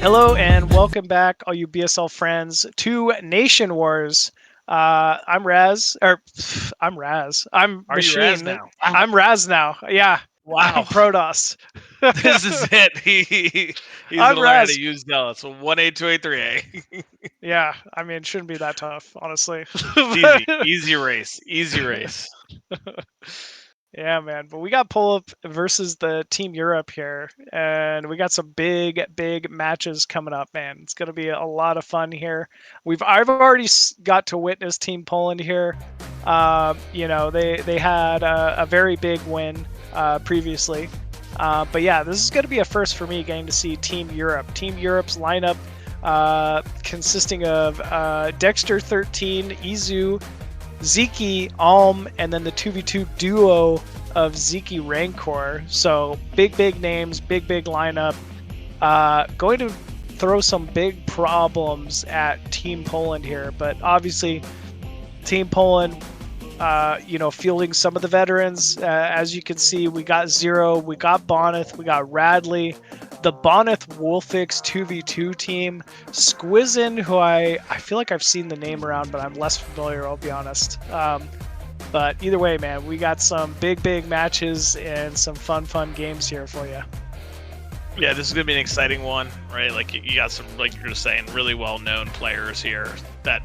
Hello and welcome back, all you BSL friends, to Nation Wars. I'm Raz, or I'm Raz. I'm Are you Raz Machine. now? Wow. I'm Raz now. Yeah, I'm Wow. Protoss. This is it. He's I'm gonna learn how to Raz. use Zealot. So 18283A. Yeah, I mean, it shouldn't be that tough, honestly. Easy. Easy race. Easy race. Yeah, man. But we got pull up versus the Team Europe here, and we got some big matches coming up, man. It's gonna be a lot of fun here. I've already got to witness Team Poland here. They had a very big win previously, but yeah, this is gonna be a first for me getting to see Team Europe. Team Europe's lineup consisting of Dexter 13, Izu, Zeke, Alm, and then the 2v2 duo of Zeke Rancor. So big names, big lineup. Going to throw some big problems at Team Poland here, but obviously Team Poland, fielding some of the veterans. As you can see, we got Zero, we got Bonneth, we got Radley, the Bonneth Wolfix 2v2 team, Squizzin, who I feel like I've seen the name around, but I'm less familiar, I'll be honest. But either way, man, we got some big matches and some fun games here for you. Yeah, this is gonna be an exciting one, right? Like you got some, like you're just saying, really well-known players here that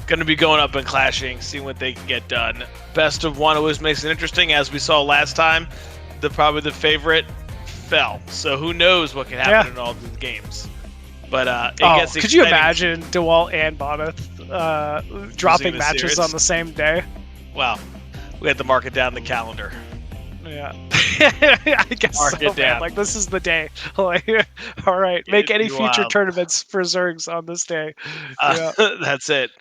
going to be going up and clashing, seeing what they can get done. Best of one always makes it interesting. As we saw last time, probably the favorite fell. So who knows what can happen in all these games. But it gets exciting. Could you imagine DeWalt and Bonneth dropping matches on the same day? Well, we had to mark it down the calendar. Yeah, I guess mark so, it down. Man. Like, this is the day. Like, all right, make any future tournaments for Zergs on this day. Yeah. That's it.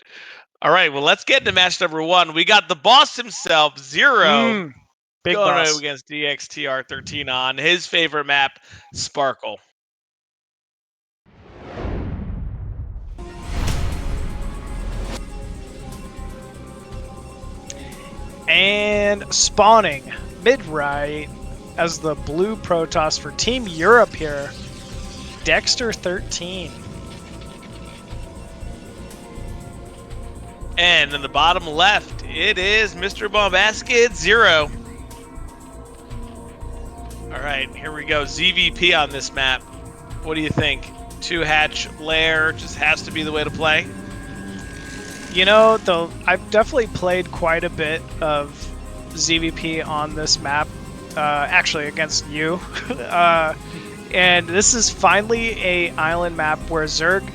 All right, well, let's get into match number one. We got the boss himself, Zero, big going boss against DXTR13 on his favorite map, Sparkle. And spawning mid-right as the blue Protoss for Team Europe here, Dexter 13. And in the bottom left, it is Mr. Bombastic Zero. All right, here we go. ZVP on this map. What do you think? 2-hatch lair just has to be the way to play? You know, though, I've definitely played quite a bit of ZVP on this map, actually against you. And this is finally a island map where Zerg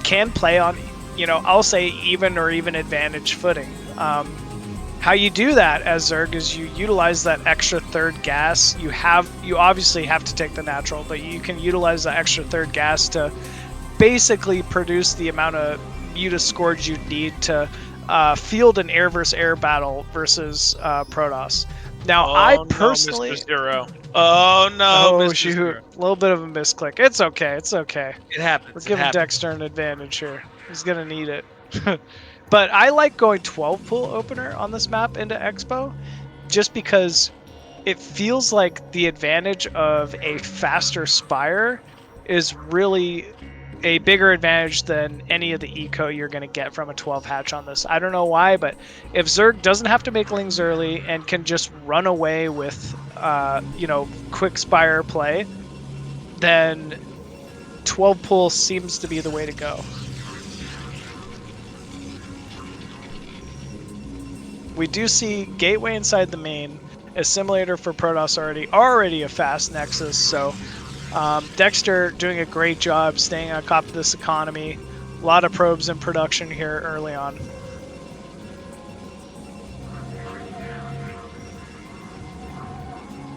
can play on, I'll say even or even advantage footing. How you do that as Zerg is you utilize that extra third gas. You obviously have to take the natural, but you can utilize the extra third gas to basically produce the amount of muta scores you need to field an air versus air battle versus Protoss. Now, I personally... No, Mr. Zero. Oh, no, oh, Mr. shoot. Zero. A little bit of a misclick. It's okay. It's okay. It happens. We're giving Dexter an advantage here. He's going to need it. But I like going 12 pool opener on this map into Expo just because it feels like the advantage of a faster Spire is really a bigger advantage than any of the eco you're going to get from a 12 hatch on this. I don't know why, but if Zerg doesn't have to make lings early and can just run away with, quick Spire play, then 12 pool seems to be the way to go. We do see Gateway inside the main, Assimilator for Protoss already a fast Nexus, so Dexter doing a great job staying on top of this economy. A lot of probes in production here early on.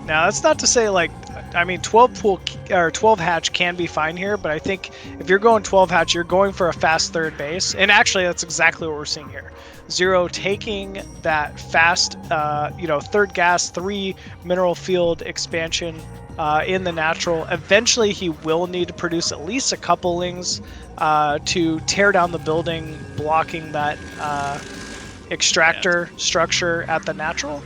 Now, that's not to say, 12 pool or 12 hatch can be fine here, but I think if you're going 12 hatch, you're going for a fast third base, and actually that's exactly what we're seeing here. Zero taking that fast, third gas, 3 mineral field expansion in the natural. Eventually, he will need to produce at least a couple lings to tear down the building, blocking that extractor structure at the natural.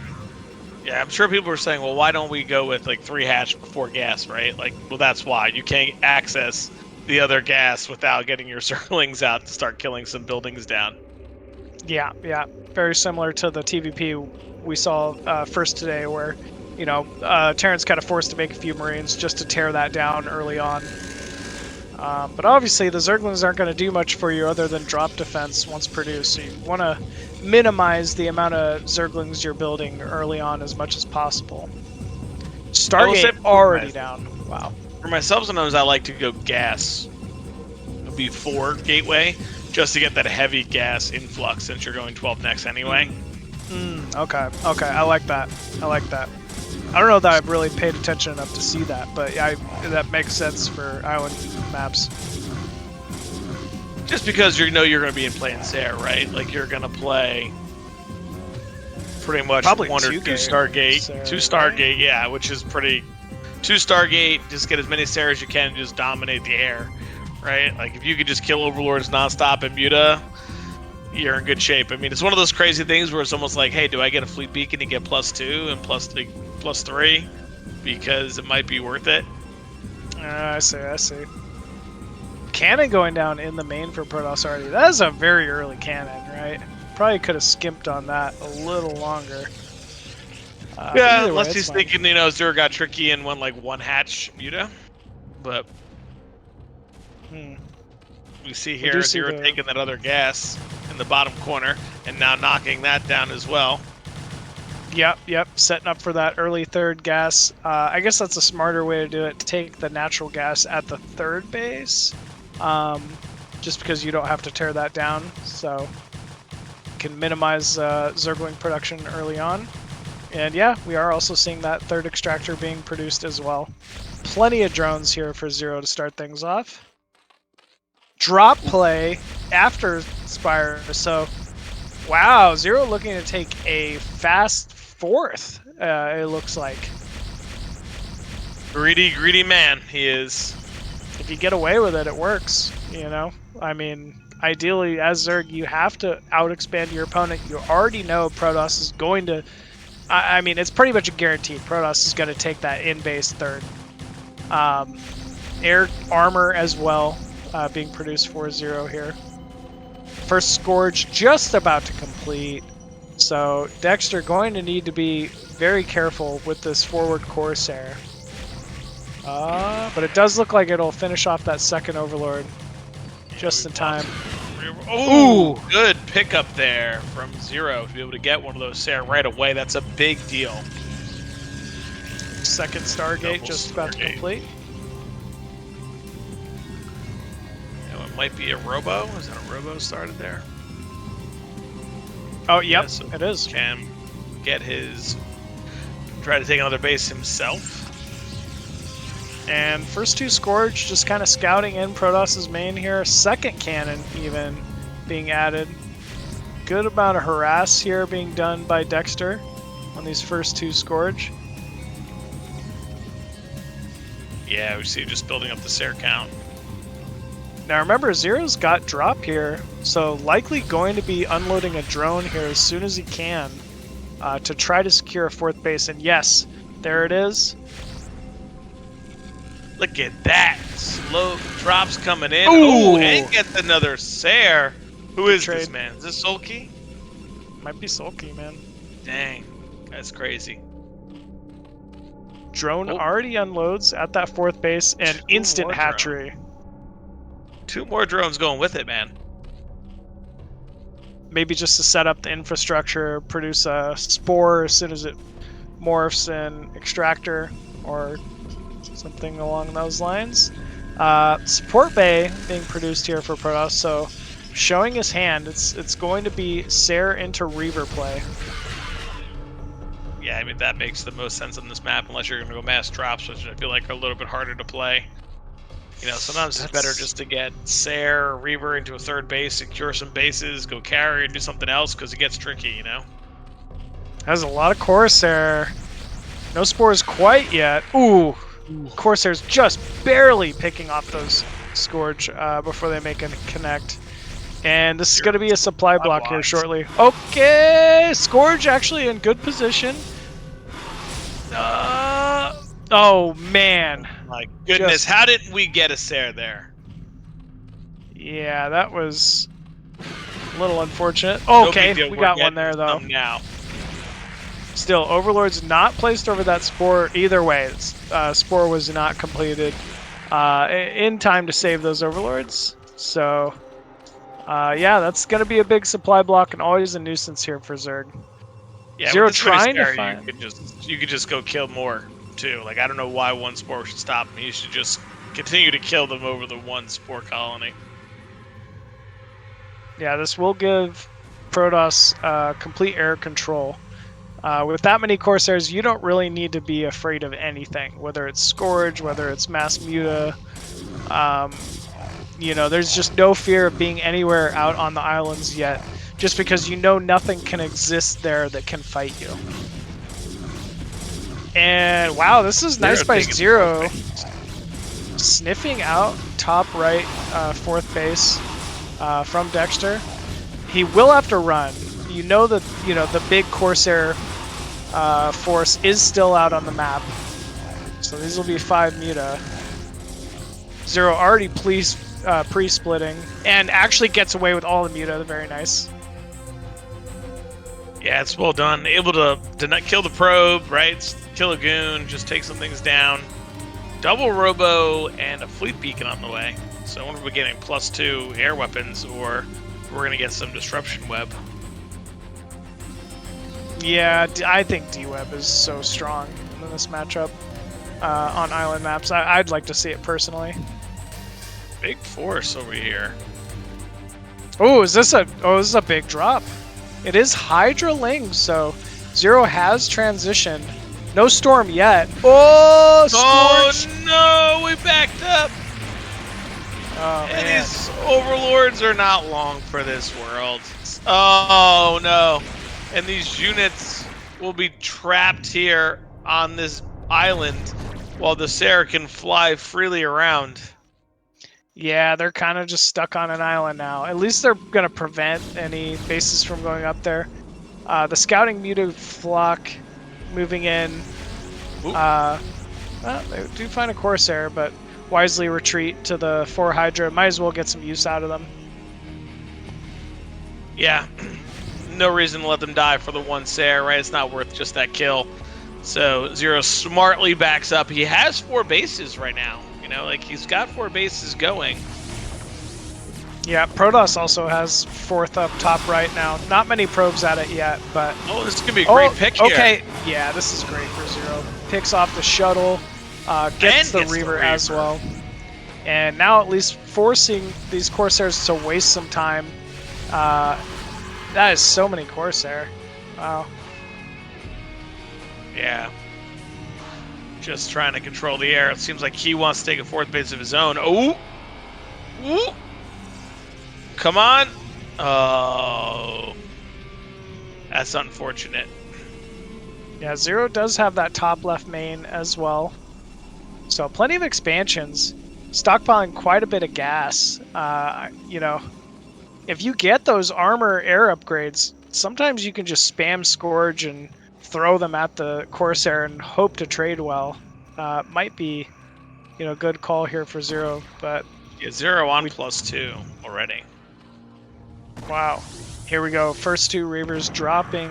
Yeah, I'm sure people are saying, well, why don't we go with 3 hatch before gas, right? Well, that's why. You can't access the other gas without getting your Zerglings out to start killing some buildings down. Yeah, yeah. Very similar to the TVP we saw first today, where, you know, Terran's kind of forced to make a few Marines just to tear that down early on. But obviously, the Zerglings aren't going to do much for you other than drop defense once produced, so you want to minimize the amount of Zerglings you're building early on as much as possible. Stargate already down. Wow. For myself, sometimes I like to go gas before Gateway, just to get that heavy gas influx since you're going 12 next anyway. Okay, okay, I like that. I like that. I don't know that I've really paid attention enough to see that, but that makes sense for island maps. Just because you know you're going to be in play in Sarah, right? Like you're going to play pretty much Probably one or two Stargate. Sarah, two Stargate, yeah, which is pretty... Two Stargate, just get as many Sarah as you can and just dominate the air, right? Like if you could just kill Overlords nonstop in Muta, you're in good shape. I mean, it's one of those crazy things where it's almost like, hey, do I get a fleet beacon to get +2 and +3 because it might be worth it? I see. Cannon going down in the main for Protoss already. That is a very early cannon, right? Probably could have skimped on that a little longer. Yeah, unless he's thinking, you know, Zero got tricky and won like one hatch Muta. But we see here Zero taking that other gas in the bottom corner and now knocking that down as well. Yep. Setting up for that early third gas. I guess that's a smarter way to do it. To take the natural gas at the third base, just because you don't have to tear that down, so you can minimize Zergling production early on. And yeah, we are also seeing that third extractor being produced as well. Plenty of drones here for Zero to start things off. Drop play after Spire, so wow, Zero looking to take a fast fourth, it looks like. Greedy man, he is. If you get away with it, it works, you know? I mean, ideally, as Zerg, you have to out-expand your opponent. You already know Protoss is going to... I mean, it's pretty much a guarantee. Protoss is going to take that in-base third. Air armor as well, being produced for Zero here. First Scourge just about to complete. So Dexter going to need to be very careful with this forward Corsair. But it does look like it'll finish off that second Overlord just in time. Ooh, good pickup there from Zero to be able to get one of those Sarah right away. That's a big deal. Second Stargate just about to complete. It might be a Robo. Is that a Robo started there? Oh, yep, Yeah, so it is. Can get his... Try to take another base himself. And first two Scourge just kind of scouting in Protoss's main here. Second cannon even being added. Good amount of harass here being done by Dexter on these first two Scourge. Yeah, we see just building up the Sarah count. Now remember, Zero's got drop here, so likely going to be unloading a drone here as soon as he can to try to secure a fourth base. And yes, there it is. Look at that. Slow drops coming in. Ooh, and gets another Sarah. Who is trade. this man? Is this Sulky? Might be Sulky, man. Dang. That's crazy. Drone already unloads at that fourth base and instant hatchery. Drone. 2 more drones going with it, man. Maybe just to set up the infrastructure, produce a spore as soon as it morphs in extractor or something along those lines. Support bay being produced here for Protoss, so showing his hand. It's going to be Sarah into Reaver play. Yeah, I mean, that makes the most sense on this map, unless you're going to go mass drops, which I feel like are a little bit harder to play. You know, sometimes it's better just to get Sarah or Reaver into a third base, secure some bases, go carry, and do something else, because it gets tricky, you know? Has a lot of Corsair. No spores quite yet. Ooh, Corsair's just barely picking off those Scourge before they make a connect. And this is going to be a supply block here shortly. Okay, Scourge actually in good position. Oh, man. My goodness, how did we get a Sarah there? Yeah, that was a little unfortunate. Oh, okay, we got one there, though. Now. Still, Overlord's not placed over that Spore either way. Spore was not completed in time to save those Overlords. So, yeah, that's going to be a big supply block and always a nuisance here for Zerg. Yeah, Zero with this trying to many find... you could just go kill more, too. Like, I don't know why one Spore should stop him. You should just continue to kill them over the one Spore colony. Yeah, this will give Protoss complete air control. With that many Corsairs, you don't really need to be afraid of anything, whether it's Scourge, whether it's Mass Muta. You know, there's just no fear of being anywhere out on the islands yet, just because you know nothing can exist there that can fight you. And wow, this is nice by Zero. Sniffing out top right, 4th base from Dexter. He will have to run. You know that the big Corsair force is still out on the map. So these will be 5 Muta. Zero already pre-splitting and actually gets away with all the Muta. Very nice. Yeah, it's well done. Able to not kill the probe, right? Kill a goon, just take some things down. Double robo and a fleet beacon on the way. So I wonder if we're getting +2 air weapons or we're going to get some disruption web. Yeah, I think D-Web is so strong in this matchup on island maps. I'd like to see it personally. Big force over here. Oh, is this a big drop? It is Hydra Ling, so Zero has transitioned. No storm yet. Oh, Scorch! Oh no, we backed up. Oh, and man. these overlords are not long for this world. Oh no. And these units will be trapped here on this island while the Sarah can fly freely around. Yeah, they're kind of just stuck on an island now. At least they're going to prevent any bases from going up there. The scouting Muta flock moving in. Well, they do find a Corsair, but wisely retreat to the 4 Hydra. Might as well get some use out of them. Yeah. No reason to let them die for the 1 Sarah, right? It's not worth just that kill. So Zero smartly backs up. He has 4 bases right now. You know, like he's got 4 bases going. Yeah, Protoss also has 4th up top right now. Not many probes at it yet, but... Oh, this is going to be a great pick here. Okay, yeah, this is great for Zero. Picks off the shuttle, gets the Reaver as well. And now at least forcing these Corsairs to waste some time. That is so many Corsair. Wow. Yeah. Just trying to control the air. It seems like he wants to take a 4th base of his own. Oh! Ooh! Come on! Oh. That's unfortunate. Yeah, Zero does have that top left main as well. So plenty of expansions. Stockpiling quite a bit of gas. You know, if you get those armor air upgrades, sometimes you can just spam Scourge and throw them at the Corsair and hope to trade well. Might be, you know, good call here for Zero, but... Yeah, Zero on +2 already. Wow. Here we go. First 2 Reavers dropping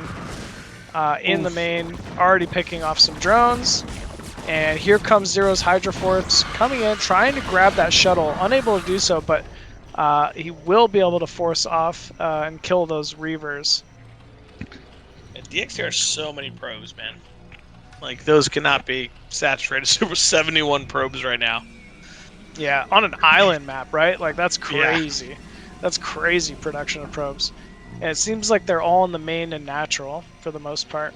in the main, already picking off some drones. And here comes Zero's Hydra Force coming in, trying to grab that shuttle. Unable to do so, but he will be able to force off and kill those Reavers. And DX has so many probes, man. Like, those cannot be saturated. Super 71 probes right now. Yeah, on an island map, right? Like, that's crazy. Yeah. That's crazy production of probes. And it seems like they're all in the main and natural for the most part.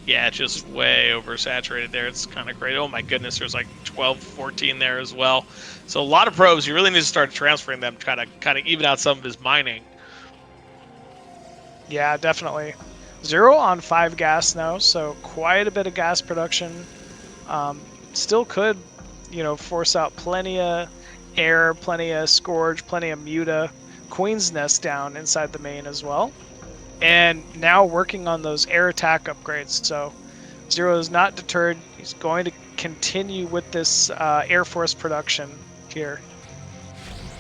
Yeah, it's just way oversaturated there. It's kind of great. Oh my goodness, there's like 12, 14 there as well. So a lot of probes. You really need to start transferring them, try to kind of even out some of his mining. Yeah, definitely. Zero on 5 gas now, so quite a bit of gas production. Still could, you know, force out plenty of air, plenty of Scourge, plenty of Muta. Queen's Nest down inside the main as well. And now working on those air attack upgrades. So Zero is not deterred. He's going to continue with this Air Force production here.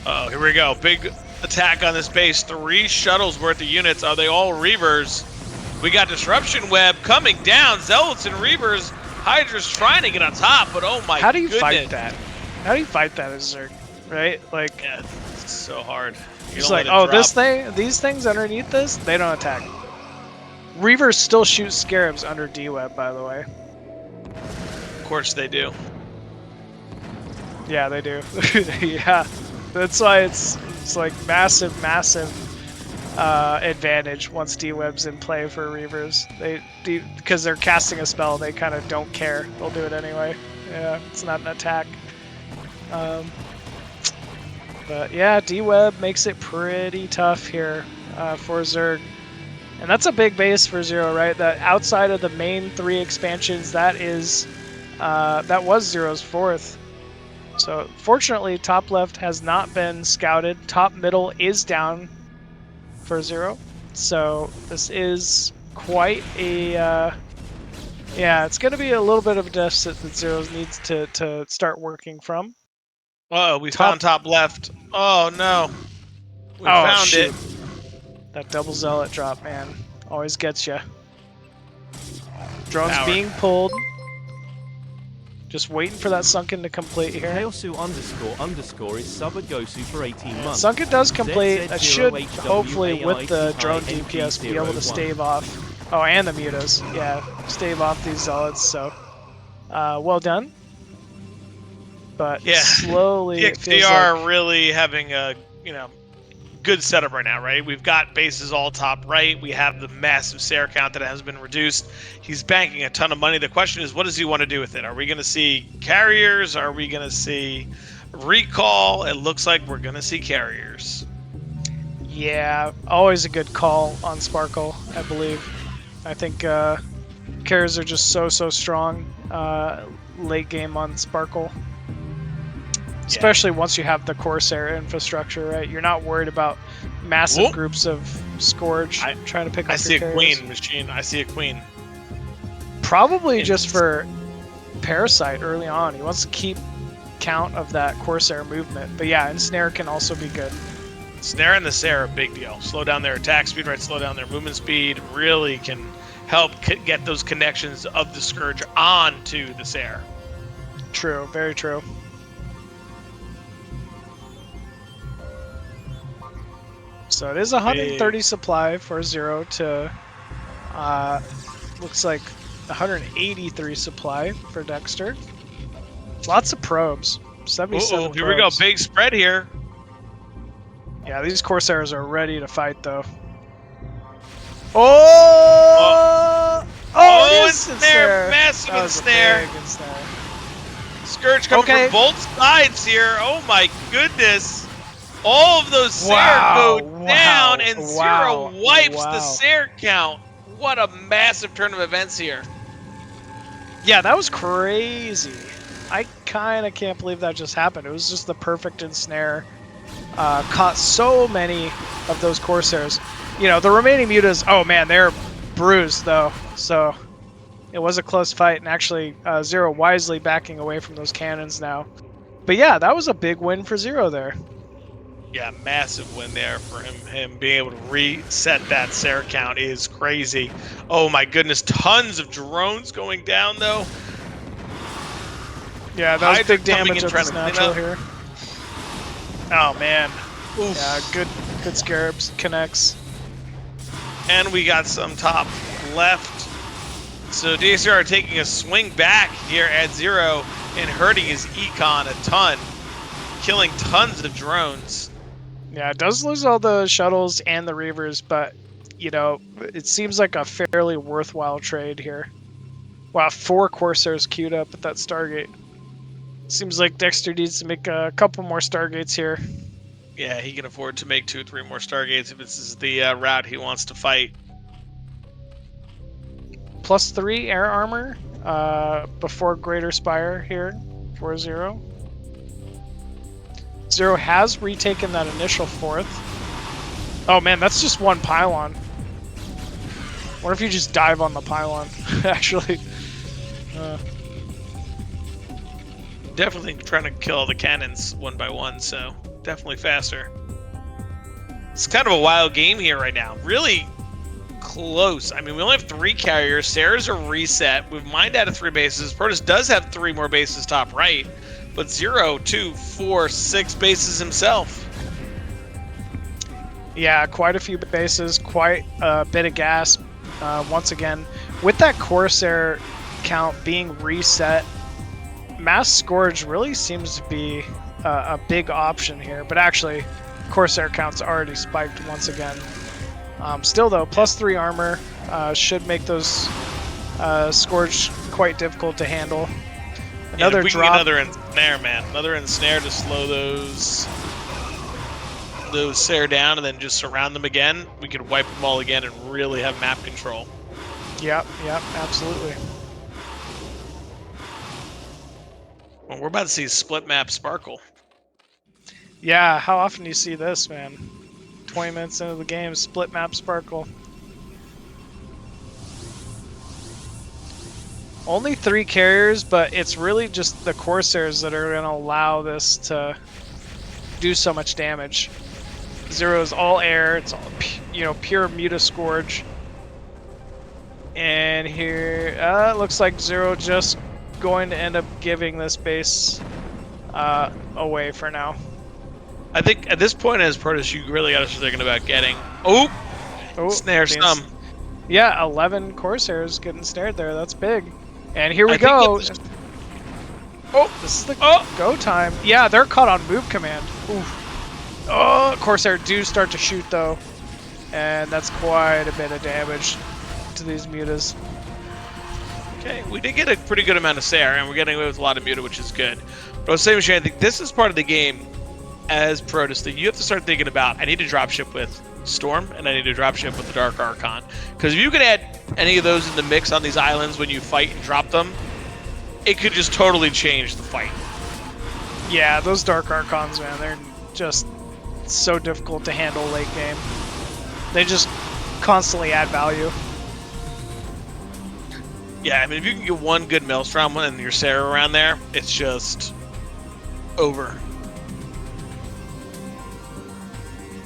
Oh, here we go. Big attack on this base. 3 shuttles worth of units. Are they all Reavers? We got Disruption Web coming down. Zealots and Reavers. Hydra's trying to get on top, but oh my goodness. How do you fight that? How do you fight that as Zerg? Right? Like, yeah, it's so hard. It's like, oh, this thing, these things underneath this, they don't attack. Reavers still shoot Scarabs under D-Web, by the way. Of course they do. Yeah, they do. Yeah, that's why it's like massive advantage once D-Web's in play for Reavers. Because they're casting a spell, they kind of don't care. They'll do it anyway. Yeah, it's not an attack. But yeah, D-Web makes it pretty tough here for Zerg. And that's a big base for Zero, right? That outside of the main 3 expansions, that was Zero's 4th. So fortunately, top left has not been scouted. Top middle is down for Zero. So this is quite a yeah, it's going to be a little bit of a deficit that Zero needs to start working from. Oh, we found top left. Oh no, we found it. That double zealot drop, man, always gets you. Drones being pulled. Just waiting for that Sunken to complete here. Hailsu _ is Subagosu for 18 months. Sunken does complete. That should hopefully, with the drone DPS, be able to stave off. Oh, and the mutas. Yeah, stave off these zealots. So, well done. But yeah, slowly, they are really having a good setup right now, right? We've got bases all top right. We have the massive Sarah count that has been reduced. He's banking a ton of money. The question is, what does he want to do with it? Are we going to see carriers? Are we going to see recall? It looks like we're going to see carriers. Yeah, always a good call on Sparkle, I believe. I think carriers are just so strong late game on Sparkle. Especially once you have the Corsair infrastructure, right? You're not worried about massive groups of Scourge trying to pick up I see a carriers. queen machine. I see a queen. Probably just for Parasite early on. He wants to keep count of that Corsair movement. But yeah, Ensnare can also be good. Snare and the Sarah, big deal. Slow down their attack speed, right? Slow down their movement speed. Really can help get those connections of the Scourge onto the Sarah. True, very true. So it is 130 supply for Zero to, looks like 183 supply for Dexter. Lots of probes. 77 here we go. Big spread here. Yeah, these Corsairs are ready to fight, though. Oh! Ensnare! Massive Ensnare! Scourge coming from both sides here. Oh my goodness. All of those Sarah go down, and Zero wipes the Sarah count. What a massive turn of events here. Yeah, that was crazy. I kind of can't believe that just happened. It was just the perfect ensnare. Caught so many of those Corsairs. You know, the remaining mutas, oh man, they're bruised though. So it was a close fight, and actually Zero wisely backing away from those cannons now. But yeah, that was a big win for Zero there. Yeah, massive win there for him. Him being able to reset that Sarah count is crazy. Oh my goodness, tons of drones going down though. Yeah, that was big damage of this natural here. Oh man. Oof. Yeah, good Scarabs connects. And we got some top left. So DSR are taking a swing back here at Zero and hurting his econ a ton, killing tons of drones. Yeah, it does lose all the shuttles and the Reavers, but, you know, it seems like a fairly worthwhile trade here. Wow, 4 Corsairs queued up at that Stargate. Seems like Dexter needs to make a couple more Stargates here. Yeah, he can afford to make 2 or 3 more Stargates if this is the route he wants to fight. +3 air armor before Greater Spire here for Zero. Zero has retaken that initial 4th. Oh man, that's just one pylon. What if you just dive on the pylon, actually? Definitely trying to kill all the cannons one by one, so Definitely faster. It's kind of a wild game here right now. Really close. I mean, we only have 3 carriers. Sarah's a reset. We've mined out of 3 bases. Protoss does have 3 more bases top right. But 0, 2, 4, 6 bases himself. Yeah, quite a few bases, quite a bit of gas. Once again, with that Corsair count being reset, Mass Scourge really seems to be a big option here. But actually, Corsair count's already spiked once again. Still though, +3 armor should make those Scourge quite difficult to handle. Another if we drop. can get another ensnare, man. Another ensnare to slow those Sarah down and then just surround them again. We could wipe them all again and really have map control. Yep, absolutely. Well, we're about to see split map sparkle. Yeah, how often do you see this, man? 20 minutes into the game, split map sparkle. Only 3 carriers, but it's really just the Corsairs that are going to allow this to do so much damage. Zero is all air. It's all, pure Muta Scourge. And here, it looks like Zero just going to end up giving this base away for now. I think at this point as Protoss, you really got to start thinking about getting... Oh! Snare some. Yeah, 11 Corsairs getting snared there. That's big. And here we go. Oh, this is the go time. Yeah, they're caught on move command. Oof. Oh, Corsair do start to shoot though. And that's quite a bit of damage to these mutas. Okay, we did get a pretty good amount of Sarah, and we're getting away with a lot of muta, which is good. But I was saying, Shane, I think this is part of the game as Protoss that you have to start thinking about. I need to dropship with Storm, and I need to dropship with the Dark Archon. Because if you can add any of those in the mix on these islands when you fight and drop them, it could just totally change the fight. Yeah, those Dark Archons, man, they're just so difficult to handle late game. They just constantly add value. Yeah, I mean, if you can get one good Maelstrom and your Sarah around there, it's just over.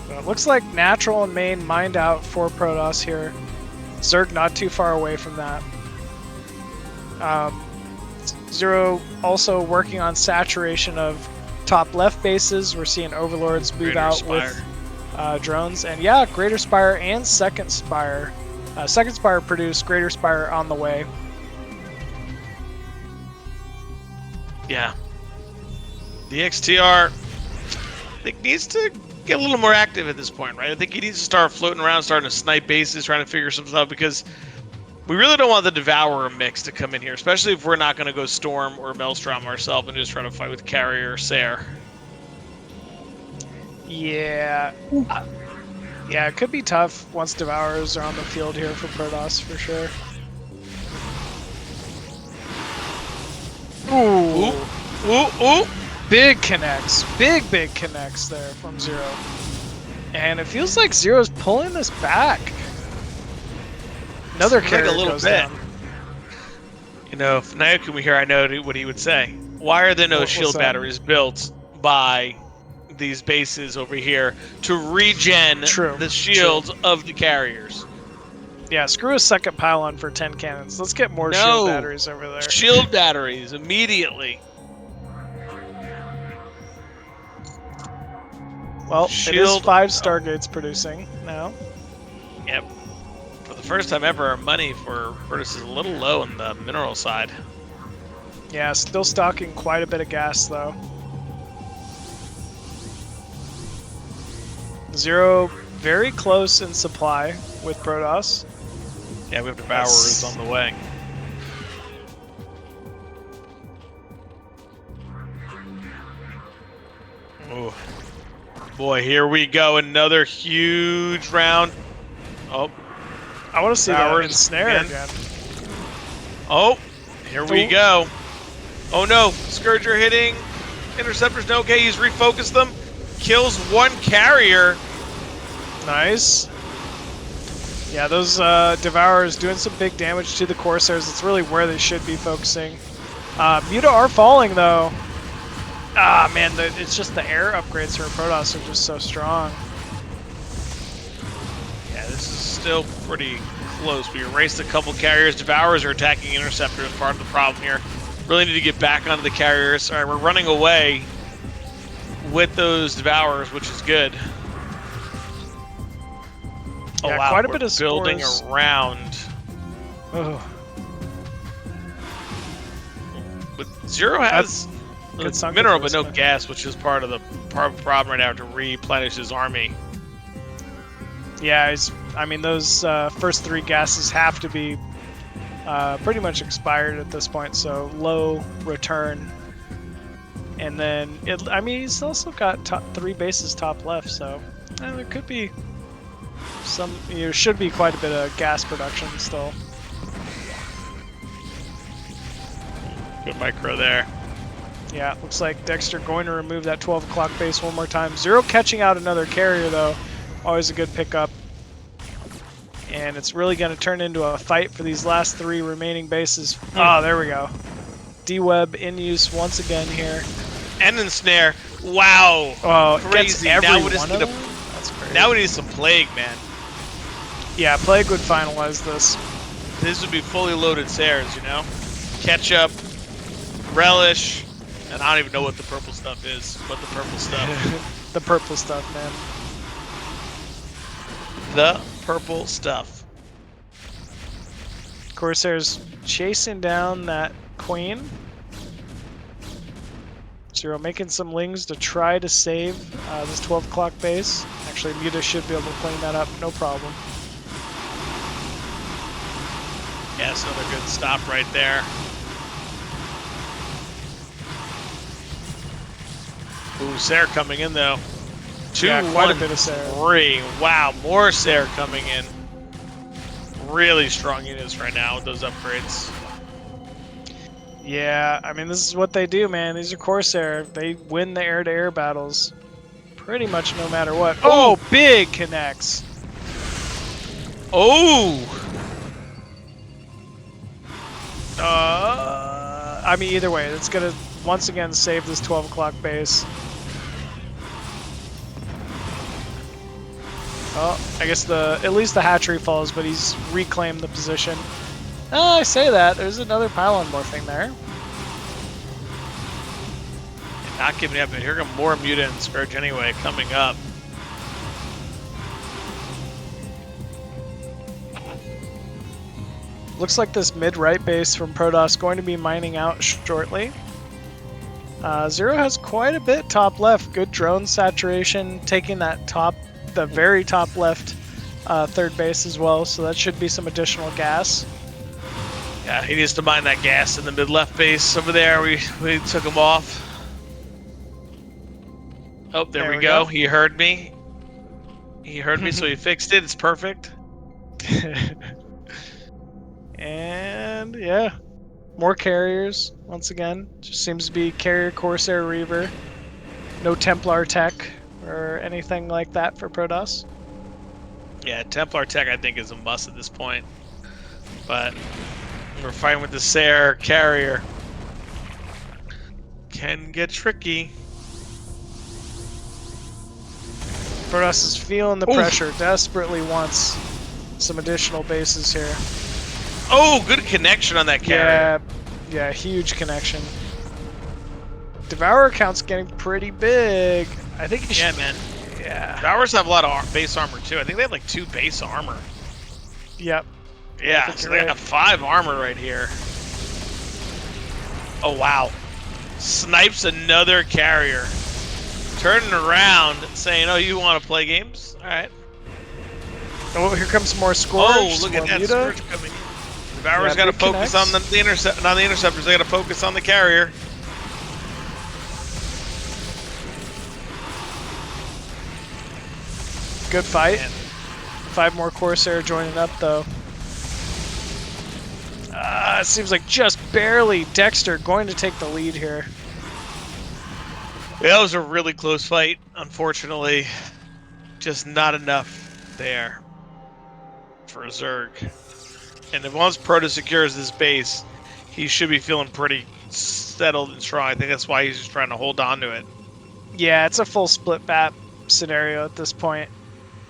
So it looks like natural and main mined out for Protoss here. Zerg not too far away from that. Zero also working on saturation of top left bases. We're seeing Overlords move out with drones. And yeah, Greater Spire and Second Spire. Second Spire produced, Greater Spire on the way. Yeah. The XTR, I think, needs to get a little more active at this point, right? I think he needs to start floating around, starting to snipe bases, trying to figure some stuff, because we really don't want the Devourer mix to come in here, especially if we're not going to go Storm or Maelstrom ourselves and just try to fight with Carrier or Sair. Yeah. Yeah, it could be tough once Devourers are on the field here for Protoss, for sure. Ooh. Ooh. Big connects. Big connects there from Zero. And it feels like Zero's pulling this back. Another carrier goes down. You know, if Naoku were here, I know what he would say. Why are there no shield batteries built by these bases over here to regen the shields of the carriers? Yeah, screw a second pylon for 10 cannons. Let's get more shield batteries over there. Shield batteries immediately. Well, it is 5 Stargates producing now. Yep. For the first time ever, our money for Protoss is a little low on the mineral side. Yeah, still stocking quite a bit of gas, though. Zero very close in supply with Protoss. Yeah, we have Devourers on the way. Ooh. Boy, here we go. Another huge round. Oh. I want to see that ensnare again. Oh, here we go. Oh no, Scourger hitting. Interceptors, no, okay, he's refocused them. Kills one carrier. Nice. Yeah, those Devourers doing some big damage to the Corsairs. It's really where they should be focusing. Muta are falling, though. Ah, man, it's just the air upgrades for Protoss are just so strong. Yeah, this is still pretty close. We erased a couple carriers. Devourers are attacking interceptors, part of the problem here. Really need to get back onto the carriers. All right, we're running away with those Devourers, which is good. Yeah, Oh, wow, quite a we're bit of building scores. around. Oh, But Zero has good sunken mineral, for but this no guy. gas, which is part of the problem right now to replenish his army. yeah. I mean, those first 3 gases have to be pretty much expired at this point, so low return. And then, I mean, he's also got 3 bases top left, so there could be some. Should be quite a bit of gas production still. Good micro there. Yeah, looks like Dexter going to remove that 12 o'clock base one more time. Zero catching out another carrier, though. Always a good pickup. And it's really going to turn into a fight for these last 3 remaining bases. Oh, there we go. D-Web in use once again here. And ensnare. Wow. Oh, it Crazy. gets every Now we just one need of a- them? That's crazy. Now we need some Plague, man. Yeah, Plague would finalize this. This would be fully loaded Sares, you know? Ketchup, Relish, and I don't even know what the purple stuff is, but the purple stuff. The purple stuff, man. The purple stuff. Corsair's chasing down that queen. Zero making some lings to try to save this 12 o'clock base. Actually, Muta should be able to clean that up, no problem. Yes, another good stop right there. Ooh, Sare coming in though. 2, Yeah, quite a 1, bit of Sare. 3. Wow, more Sare coming in. Really strong units right now with those upgrades. Yeah, I mean, this is what they do, man. These are Corsair. They win the air-to-air battles pretty much no matter what. Oh, big connects. Oh! I mean, either way, it's going to once again save this 12 o'clock base. Oh, I guess at least the hatchery falls, but he's reclaimed the position. Oh, I say that. There's another pylon morphing there. And not giving up, and here come more Mutant and Scourge anyway coming up. Looks like this mid-right base from Protoss going to be mining out shortly. Zero has quite a bit top left. Good drone saturation, taking that the very top left third base as well, so that should be some additional gas. Yeah, he needs to mine that gas in the mid-left base over there. We took him off. Oh, there we go. He heard me. He heard me, so he fixed it. It's perfect. And yeah, more carriers once again. Just seems to be carrier Corsair Reaver. No Templar tech or anything like that for Protoss. Yeah, Templar tech I think is a must at this point. But we're fighting with the Sare carrier. Can get tricky. Protoss is feeling the pressure, desperately wants some additional bases here. Oh, good connection on that carrier. Yeah, huge connection. Devourer count's getting pretty big. I think he should, man. Yeah. Devourers have a lot of base armor too. I think they have like 2 base armor. Yep. Yeah, think so you're they have 5 armor right here. Oh, wow. Snipes another carrier. Turning around, saying, oh, you want to play games? All right. Oh, here comes more Scourge. Oh, look at that Muta. Scourge coming in. Devourers got to big focus on connects. the interceptors. They got to focus on the carrier. Good fight. Man. 5 more Corsair joining up, though. It seems like just barely Dexter going to take the lead here. Yeah, that was a really close fight, unfortunately. Just not enough there for Zerg. And if once Proto secures this base, he should be feeling pretty settled and strong. I think that's why he's just trying to hold on to it. Yeah, it's a full split map scenario at this point.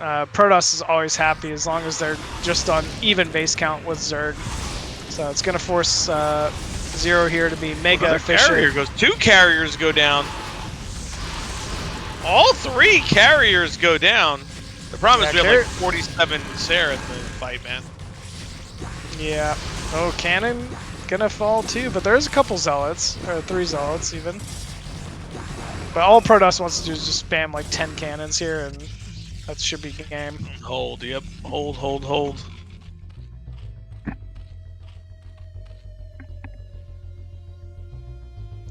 Protoss is always happy as long as they're just on even base count with Zerg. So it's going to force Zero here to be mega efficient. Carrier goes. 2 carriers go down. All 3 carriers go down. The problem is we have like 47 Sarah in the fight, man. Yeah. Oh, cannon gonna fall too, but there's a couple zealots, or 3 zealots even. But all Protoss wants to do is just spam like 10 cannons here, and that should be game. Hold, yep. Hold.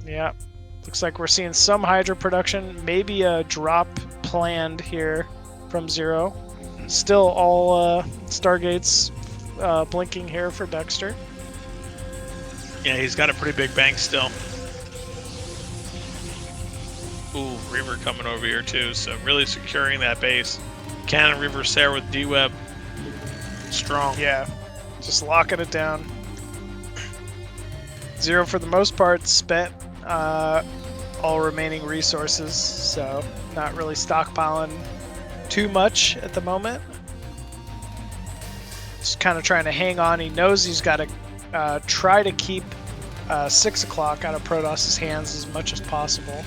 Yeah. Looks like we're seeing some Hydra production, maybe a drop planned here from Zero. Still all Stargates blinking here for Dexter. Yeah, he's got a pretty big bank still. Ooh, Reaver coming over here too, so really securing that base. Cannon Reaver Sarah with D-Web. Strong. Yeah, just locking it down. Zero, for the most part, spent all remaining resources, so not really stockpiling too much at the moment. Just kind of trying to hang on. He knows he's got to try to keep 6 o'clock out of Protoss's hands as much as possible.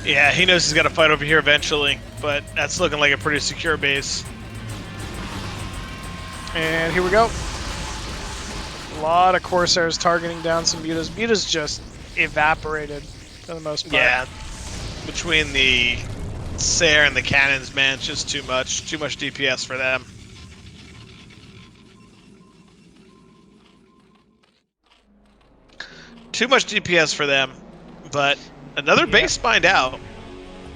Yeah, he knows he's got to fight over here eventually, but that's looking like a pretty secure base. And here we go. A lot of Corsairs targeting down some mutas. Mutas just evaporated for the most part. Yeah, between the Sarah and the cannons, man, it's just too much DPS for them. Too much DPS for them, but another base spined out.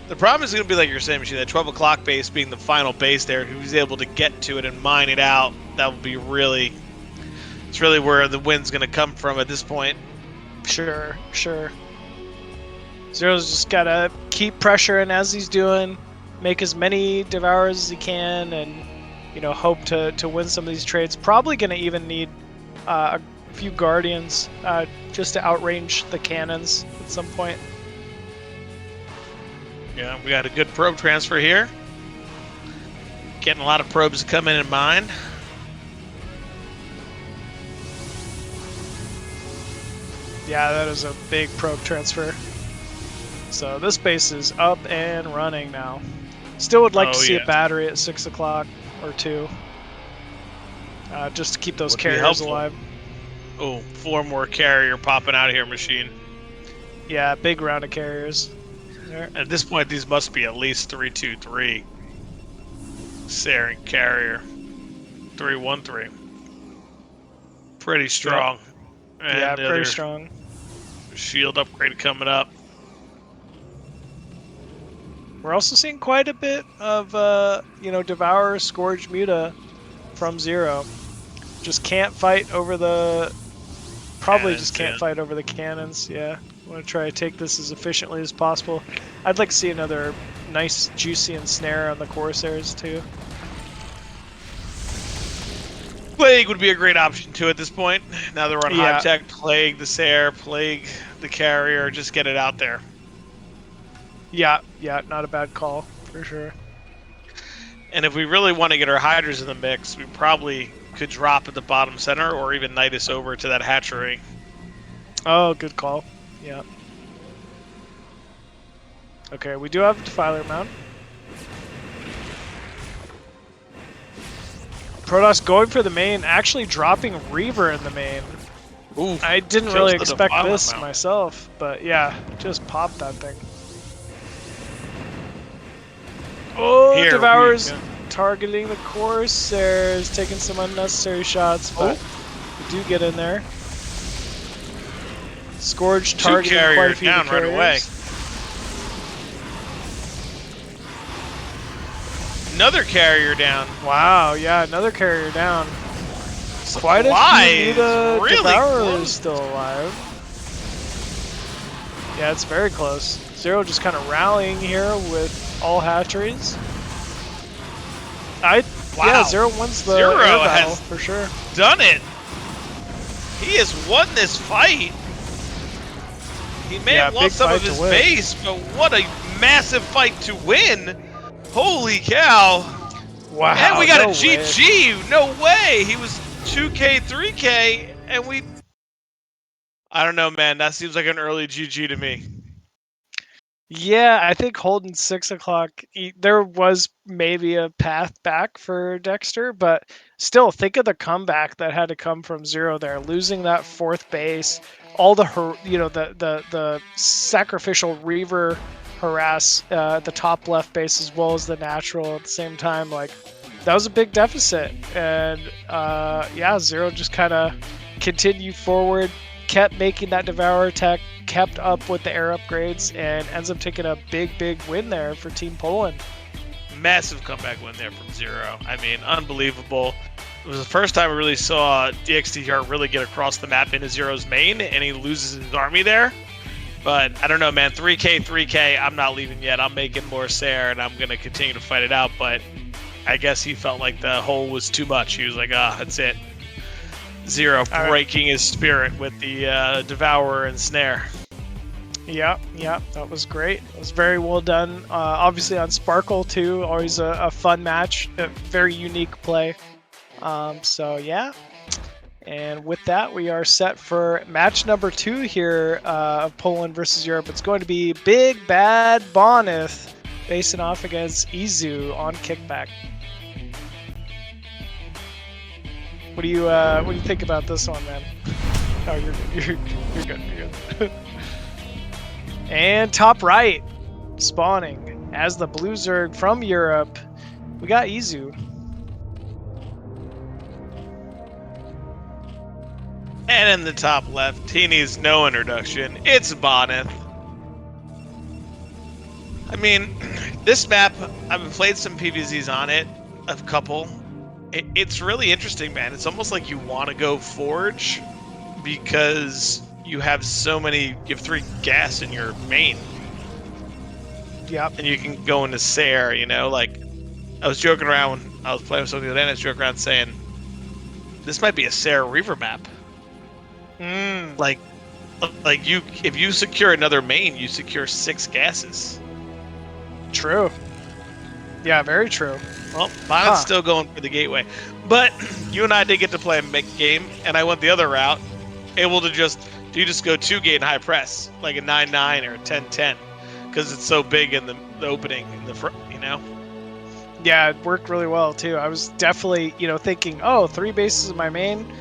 The problem is going to be like you're saying, Machine, that 12 o'clock base being the final base there. Who's able to get to it and mine it out? That would be really, it's really where the win's going to come from at this point. Sure. Zero's just got to keep pressuring as he's doing, make as many Devourers as he can, and hope to win some of these trades. Probably going to even need a few Guardians just to outrange the cannons at some point. Yeah, we got a good probe transfer here. Getting a lot of probes coming in mine. Yeah, that is a big probe transfer. So this base is up and running now. Still would like to see a battery at 6 o'clock or 2. Just to keep those carriers alive. Oh, 4 more carrier popping out of here, Machine. Yeah, big round of carriers. There. At this point, these must be at least 3-2-3. Sarah and carrier. 3-1-3. Pretty strong. Yep. Yeah, pretty strong. Shield upgrade coming up. We're also seeing quite a bit of, Devourer, Scourge, Muta from Zero. Just can't fight over the... Probably just can't fight over the cannons, yeah. I want to try to take this as efficiently as possible. I'd like to see another nice, juicy ensnare on the Corsairs, too. Plague would be a great option, too, at this point. Now they're on Hive Tech, Plague the Sarah, Plague the Carrier, just get it out there. Yeah, not a bad call, for sure. And if we really want to get our Hydras in the mix, we probably could drop at the bottom center or even knight us over to that hatchery. Oh, good call. Yeah. Okay, we do have a Defiler mount. Protoss going for the main, actually dropping Reaver in the main. Ooh, I didn't really expect this myself, but yeah, just popped that thing. Oh, here Devourers targeting the Corsairs, taking some unnecessary shots, but we do get in there. Scourge targeting quite a few down right away. Another carrier down. Wow, yeah, another carrier down. Quite a few Devourers still alive. Yeah, it's very close. Zero just kind of rallying here with all hatcheries. Yeah, Zero wins the air battle for sure. Done it. He has won this fight. He may have lost some of his base, but what a massive fight to win. Holy cow. Wow. And we got a GG. No way. He was 2K, 3K, and we... I don't know, man. That seems like an early GG to me. Yeah, I think holding 6 o'clock, there was maybe a path back for Dexter, but still, think of the comeback that had to come from Zero there, losing that 4th base, all the the sacrificial Reaver harass the top left base as well as the natural at the same time. Like, that was a big deficit, and yeah, Zero just kind of continued forward, kept making that Devour attack, kept up with the air upgrades, and ends up taking a big win there for Team Poland. Massive comeback win there from Zero. I mean, unbelievable. It was the first time we really saw DXTR really get across the map into Zero's main, and he loses his army there. But I don't know, man. 3K, I'm not leaving yet. I'm making more Sair, and I'm going to continue to fight it out. But I guess he felt like the hole was too much. He was like, that's it. Zero breaking his spirit with the Devourer and Snare. Yeah, that was great. It was very well done. Obviously on Sparkle too, always a fun match, a very unique play. So yeah, and with that we are set for match number 2 here of Poland versus Europe. It's going to be Big Bad Bonith facing off against Izu on Kickback. What do you think about this one, man? Oh, you're good. And top right, spawning as the Blue Zerg from Europe, we got Izu. And in the top left, he needs no introduction. It's Bonith. I mean, this map, I've played some PvZs on it, a couple. It's really interesting, man. It's almost like you want to go Forge because you have so many, you have 3 gas in your main. Yep. And you can go into Sair, you know, like, I was joking around when I was playing with somebody the other day, and I was joking around saying, this might be a Sair Reaver map. Like you, if you secure another main, you secure 6 gases. True. Yeah, very true. Well, Bonnett's still going for the gateway. But you and I did get to play a mech game, and I went the other route, able to just go 2 gate and high press, like a 9-9 or a 10-10, because it's so big in the opening, in the front, you know? Yeah, it worked really well, too. I was definitely, thinking, 3 bases in my main,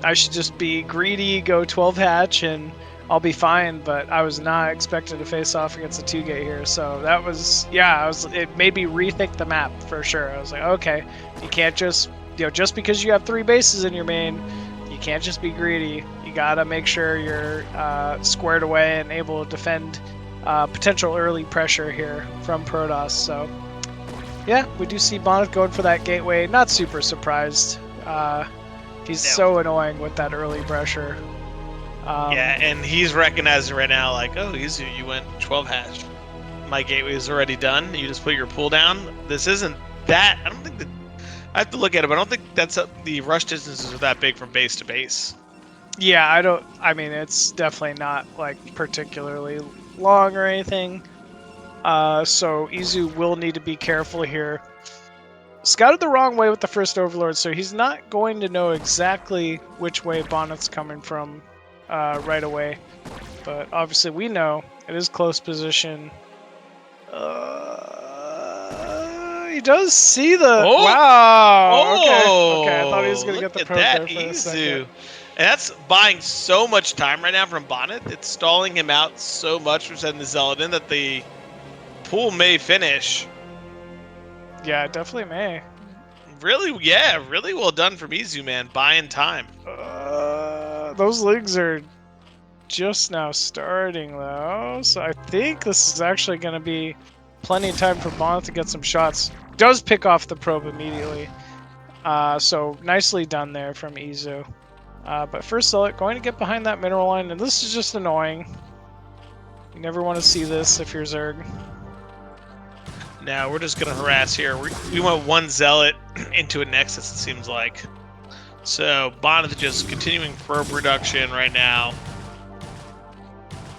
I should just be greedy, go 12 hatch, and I'll be fine, but I was not expecting to face off against a 2-gate here, so that was, it made me rethink the map for sure. I was like, okay, you can't just, just because you have 3 bases in your main, you can't just be greedy. You gotta make sure you're squared away and able to defend potential early pressure here from Protoss. So, yeah, we do see Bonnet going for that gateway. Not super surprised. He's so annoying with that early pressure. Yeah, and he's recognizing right now, like, oh, you went 12 hash. My gateway is already done. You just put your pull down. This isn't that. I don't think that. I have to look at it, but I don't think that's the rush distances are that big from base to base. Yeah, I mean, it's definitely not like particularly long or anything. So Izu will need to be careful here. Scouted the wrong way with the first Overlord, so he's not going to know exactly which way Bonnet's coming from right away. But obviously we know it is close position. He does see the... Oh! Wow! Okay, I thought he was going to get the probe there for a second. And that's buying so much time right now from Bonnet. It's stalling him out so much from sending the Zealot in that the pool may finish. Yeah, it definitely may. Really, yeah, really well done from Izu, man. Buying time. Those leagues are just now starting, though. So I think this is actually going to be plenty of time for Bonnet to get some shots. Does pick off the probe immediately. So nicely done there from Izu. But first Zealot going to get behind that mineral line, and this is just annoying. You never want to see this if you're Zerg. Now we're just going to harass here. We want 1 Zealot into a Nexus, it seems like. So Bonnet just continuing probe reduction right now.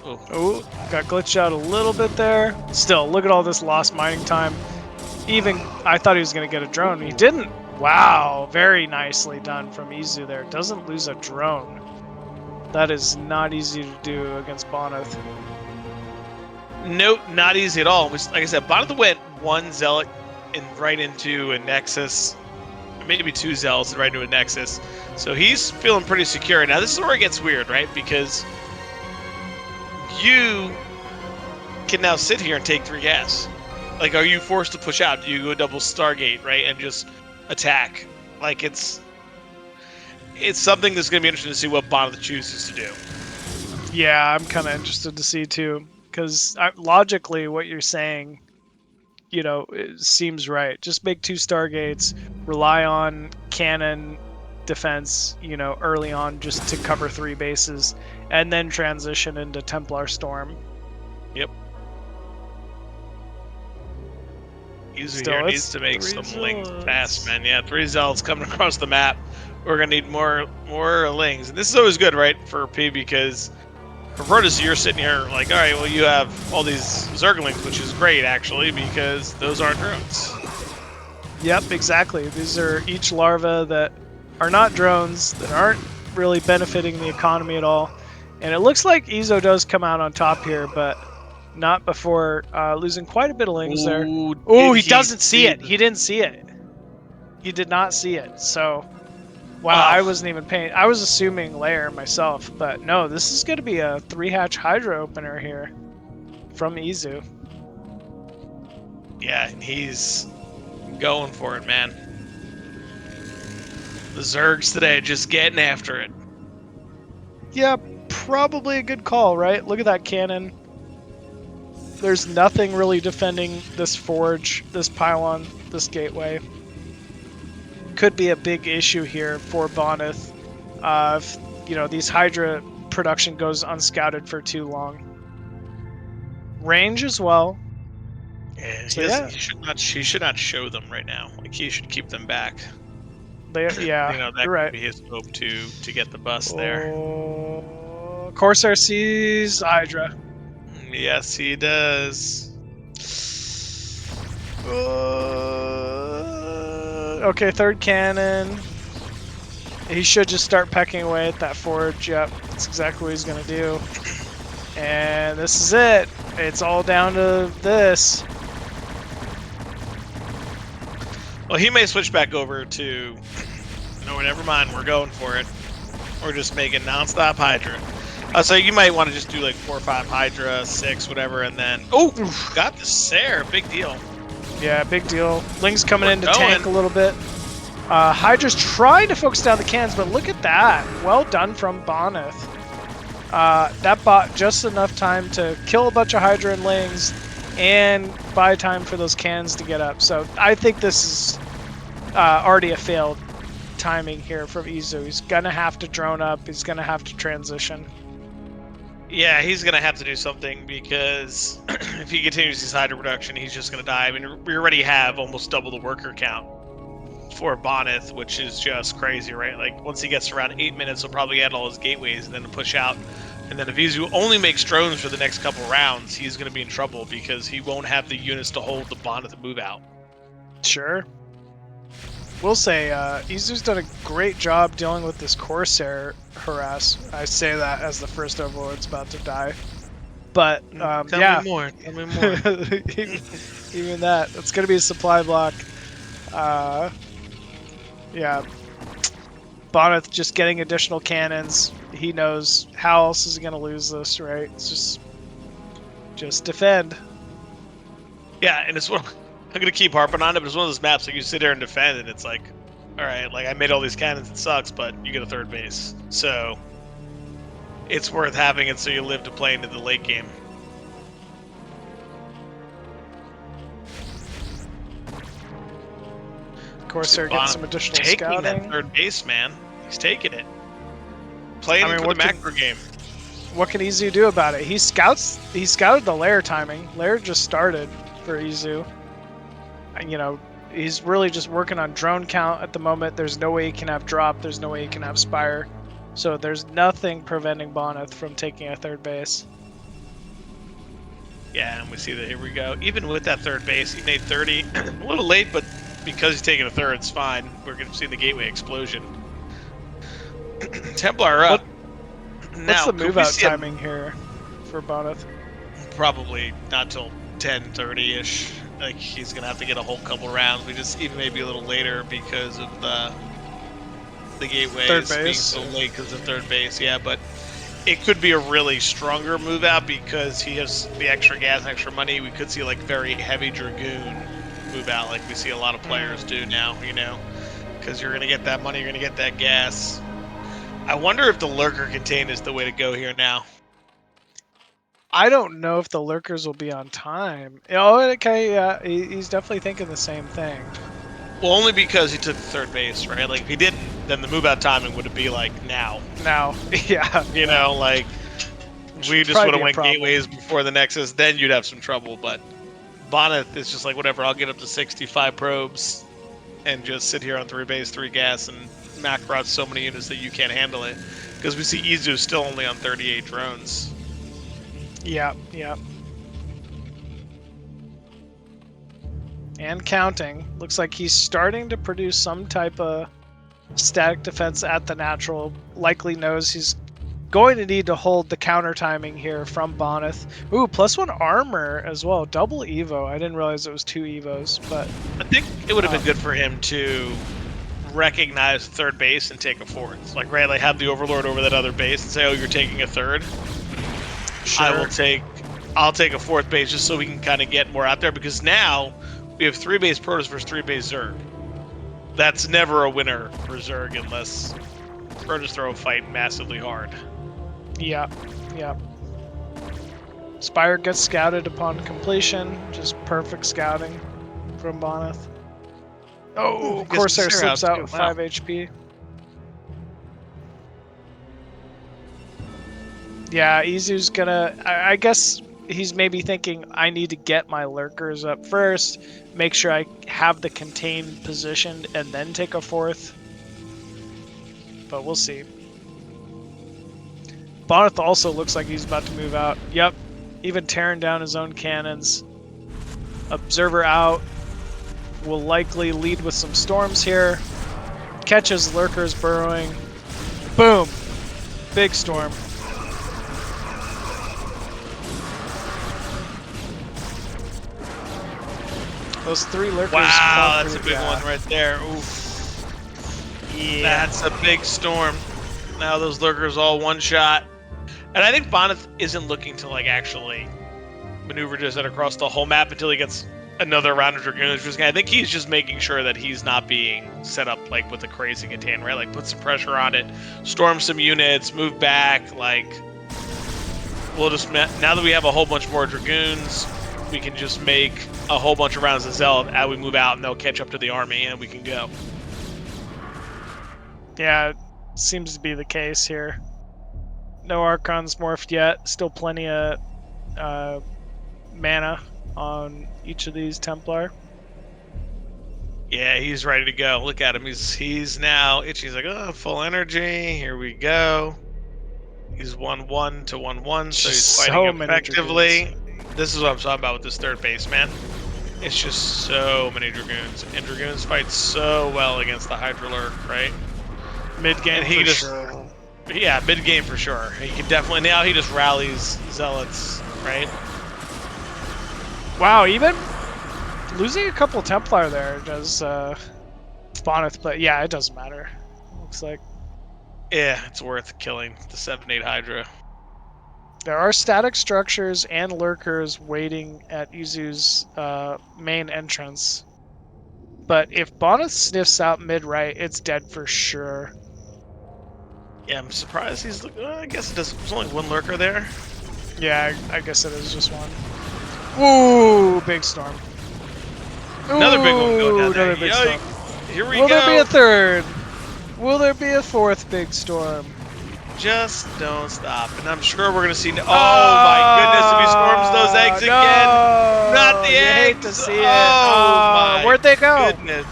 Oh, got glitched out a little bit there. Still, look at all this lost mining time. Even I thought he was going to get a drone. He didn't. Wow, very nicely done from Izu there. Doesn't lose a drone. That is not easy to do against Boneth. Nope, not easy at all. Like I said, Boneth went one Zealot and right into a Nexus, maybe two Zealots and right into a Nexus. So he's feeling pretty secure. Now this is where it gets weird, right? Because you can now sit here and take 3 gas. Like, are you forced to push out? Do you go double Stargate, right, and just attack? Like, it's something that's going to be interesting to see what Boneth chooses to do. Yeah, I'm kind of interested to see too, because logically, what you're saying, you know, it seems right. Just make 2 Stargates, rely on cannon defense, you know, early on just to cover 3 bases, and then transition into Templar Storm. Yep. Izu here needs to make some lings fast, man. Yeah, 3 Zealots coming across the map. We're gonna need more lings, and this is always good, right, for P, because for Protoss, you're sitting here like, all right, well, you have all these Zerglings, which is great actually, because those aren't drones. Yep, exactly. These are each larva that are not drones, that aren't really benefiting the economy at all. And it looks like Izo does come out on top here, but not before losing quite a bit of lings there. Oh, he doesn't see it. He didn't see it. He did not see it. So, wow, I wasn't even paying. I was assuming layer myself, but no, this is going to be a 3-hatch Hydra opener here from Izu. Yeah, and he's going for it, man. The Zergs today just getting after it. Yeah, probably a good call, right? Look at that cannon. There's nothing really defending this forge, this pylon, this gateway. Could be a big issue here for Boneth. If, you know, these Hydra production goes unscouted for too long. Range as well. Yeah, So, yeah. He should not show them right now. Like, he should keep them back. Yeah, you know, that you're could right. be his hope to get the bust there. Corsair sees Hydra. Yes, he does. Okay, 3rd cannon. He should just start pecking away at that forge. Yep, that's exactly what he's going to do. And this is it. It's all down to this. Well, he may switch back over to, you know, never mind, we're going for it. Or just make it non-stop Hydra. So you might want to just do like 4 or 5 Hydra, 6, whatever, and then... Oh, got the Sair. Big deal. Yeah, big deal. Ling's coming in to tank a little bit. Hydra's trying to focus down the cans, but look at that. Well done from Boneth. That bought just enough time to kill a bunch of Hydra and Lings and buy time for those cans to get up. So I think this is already a failed timing here from Izu. He's going to have to drone up. He's going to have to transition. Yeah, he's going to have to do something, because if he continues his Hydra production, he's just going to die. I mean, we already have almost double the worker count for Boneth, which is just crazy, right? Like, once he gets around 8 minutes, he'll probably add all his gateways and then push out. And then if Izu only makes drones for the next couple rounds, he's going to be in trouble, because he won't have the units to hold the Boneth move out. Sure. We'll say Izu's done a great job dealing with this Corsair harass. I say that as the first Overlord's about to die. But, Tell yeah. me more. Tell me more. Even that. That's going to be a supply block. Yeah. Boneth just getting additional cannons. He knows how else is he going to lose this, right? It's just defend. Yeah, and it's one... I'm going to keep harping on it, but it's one of those maps like you sit there and defend, and it's like, all right, like I made all these cannons, it sucks, but you get a 3rd base. So it's worth having it so you live to play into the late game. Corsair getting some additional taking scouting. That 3rd base, man. He's taking it. Playing for the macro game. What can Izu do about it? He scouted the lair timing. Lair just started for Izu. And, you know, he's really just working on drone count at the moment. There's no way he can have drop. There's no way he can have spire. So there's nothing preventing Boneth from taking a 3rd base. Yeah, and we see that here we go. Even with that third base, he made 30. A little late, but because he's taking a third, it's fine. We're going to see the gateway explosion. Templar up. What's the move out timing here for Boneth? Probably not till 10:30-ish. Like, he's going to have to get a whole couple rounds. We just even maybe a little later because of the gateway being so late because of third base. Yeah, but it could be a really stronger move out because he has the extra gas and extra money. We could see like very heavy Dragoon move out like we see a lot of players do now, you know, because you're going to get that money, you're going to get that gas. I wonder if the Lurker Contain is the way to go here now. I don't know if the Lurkers will be on time. Oh, okay, yeah, he's definitely thinking the same thing. Well, only because he took the third base, right? Like, if he didn't, then the move out timing would be like now. Now, yeah. You know, like, we just would have went gateways before the Nexus, then you'd have some trouble. But Boneth is just like, whatever, I'll get up to 65 probes and just sit here on 3 base, 3 gas, and macro out so many units that you can't handle it. Because we see Izu still only on 38 drones. Yeah, yeah. And counting. Looks like he's starting to produce some type of static defense at the natural. Likely knows he's going to need to hold the counter timing here from Boneth. Ooh, +1 armor as well. Double Evo. I didn't realize it was 2 Evos, but I think it would have been good for him to recognize third base and take a fourth. Like, right, like have the Overlord over that other base and say, oh, you're taking a third. Sure. I'll take a fourth base just so we can kind of get more out there, because now we have 3 base Protoss versus 3 base Zerg. That's never a winner for Zerg unless Protoss throw a fight massively hard. Yeah, yeah. Spire gets scouted upon completion. Just perfect scouting from Boneth. Oh, Corsair slips out with 5 HP. Yeah, Izu's gonna... I guess he's maybe thinking, I need to get my Lurkers up first, make sure I have the contain positioned, and then take a fourth. But we'll see. Boneth also looks like he's about to move out. Yep, even tearing down his own cannons. Observer out. Will likely lead with some storms here. Catches Lurkers burrowing. Boom! Big storm. Those 3 Lurkers. Wow, that's a big one right there. Oof. Yeah. That's a big storm. Now those Lurkers all one shot. And I think Boneth isn't looking to like actually maneuver just across the whole map until he gets another round of Dragoons. I think he's just making sure that he's not being set up like with a crazy contain, right? Like put some pressure on it, storm some units, move back. Like we'll just, now that we have a whole bunch more Dragoons, we can just make a whole bunch of rounds of Zealot as we move out, and they'll catch up to the army, and we can go. Yeah, it seems to be the case here. No Archons morphed yet. Still plenty of mana on each of these Templar. Yeah, he's ready to go. Look at him. He's now itchy. He's like, oh, full energy. Here we go. He's 1-1 to 1-1, so he's fighting effectively. This is what I'm talking about with this third base, man. It's just so many Dragoons. And Dragoons fight so well against the Hydra Lurk, right? Mid-game for sure. Yeah, mid-game for sure. He can definitely, now he just rallies Zealots, right? Wow, even losing a couple Templar there does Boneth, but yeah, it doesn't matter. Looks like. Yeah, it's worth killing the 7-8 Hydra. There are static structures and Lurkers waiting at Izu's main entrance. But if Boneth sniffs out mid-right, it's dead for sure. Yeah, I'm surprised he's... I guess there's only 1 Lurker there. Yeah, I guess it is just 1. Ooh, big storm. Another big one going down there. Another big storm. Here we go. Will there be a third? Will there be a 4th big storm? Just don't stop. And I'm sure we're going to see... Oh, my goodness, if he storms those eggs again. Not the eggs. Hate to see it. Oh, my where'd they go? Goodness.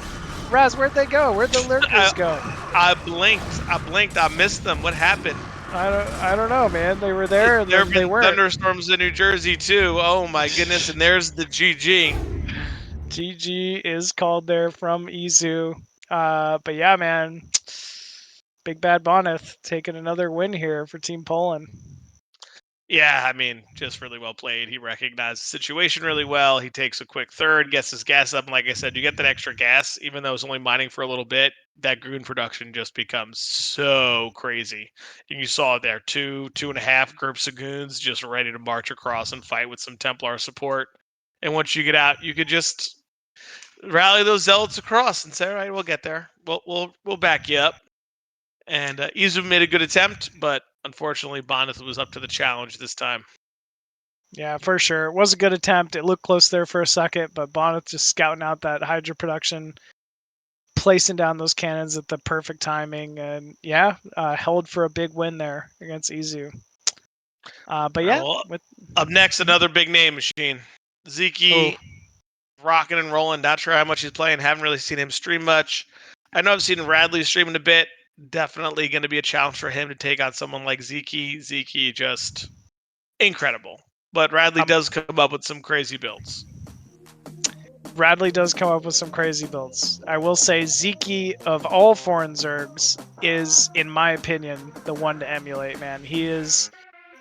Raz, where'd they go? Where'd the Lurkers go? I blinked. I missed them. What happened? I don't know, man. They were there and There then have they been weren't. thunderstorms in New Jersey too. Oh my goodness! And there's the GG. GG is called there from Izu. But yeah, man. Big Bad Boneth taking another win here for Team Poland. Yeah, I mean, just really well played. He recognized the situation really well. He takes a quick third, gets his gas up, and like I said, you get that extra gas, even though it's only mining for a little bit. That goon production just becomes so crazy. And you saw it there, two and a half groups of goons just ready to march across and fight with some Templar support. And once you get out, you could just rally those zealots across and say, "All right, we'll get there. We'll back you up." And Izu made a good attempt, but unfortunately, Boneth was up to the challenge this time. Yeah, for sure. It was a good attempt. It looked close there for a second, but Boneth just scouting out that Hydra production, placing down those cannons at the perfect timing, and yeah, held for a big win there against Izu. But yeah, Well, with up next, another big name machine. Zeke, rocking and rolling. Not sure how much he's playing. Haven't really seen him stream much. I know I've seen Radley streaming a bit. Definitely going to be a challenge for him to take on someone like Zeke. Zeke just incredible. But Radley does come up with some crazy builds. Radley does come up with some crazy builds. I will say Zeke of all foreign Zergs is, in my opinion, the one to emulate, man. He's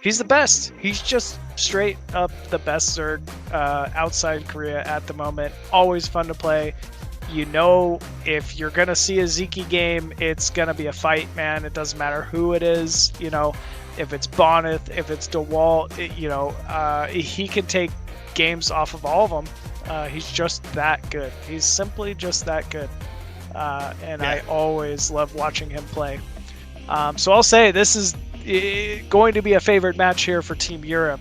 the best. He's just straight up the best Zerg outside Korea at the moment. Always fun to play. You know, if you're going to see a Zeke game, it's going to be a fight, man. It doesn't matter who it is. You know, if it's Boneth, if it's DeWalt, he can take games off of all of them. He's just that good. He's simply just that good. And I always love watching him play. So I'll say this is going to be a favorite match here for Team Europe,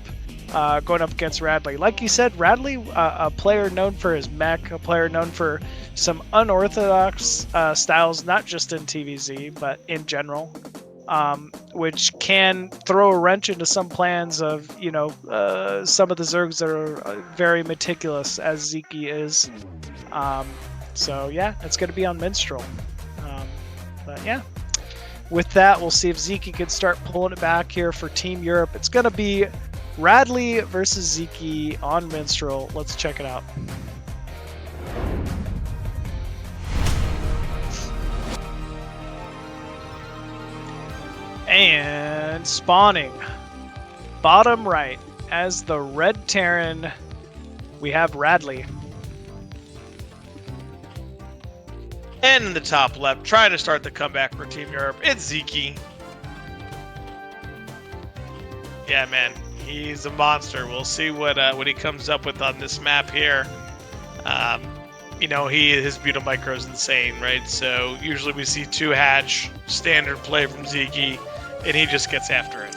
going up against Radley. Like you said, Radley, a player known for his mech, a player known for some unorthodox styles, not just in TVZ, but in general, which can throw a wrench into some plans of, some of the Zergs that are very meticulous, as Zeke is. So yeah, it's going to be on Minstrel. But yeah. With that, we'll see if Zeke can start pulling it back here for Team Europe. It's going to be Radley versus Zeke on Minstrel. Let's check it out. And spawning. Bottom right, as the Red Terran, we have Radley. And in the top left, trying to start the comeback for Team Europe, it's Zeke. Yeah, man, he's a monster. We'll see what he comes up with on this map here. His Buto Micro is insane, right? So usually we see 2 hatch, standard play from Zeke, and he just gets after it.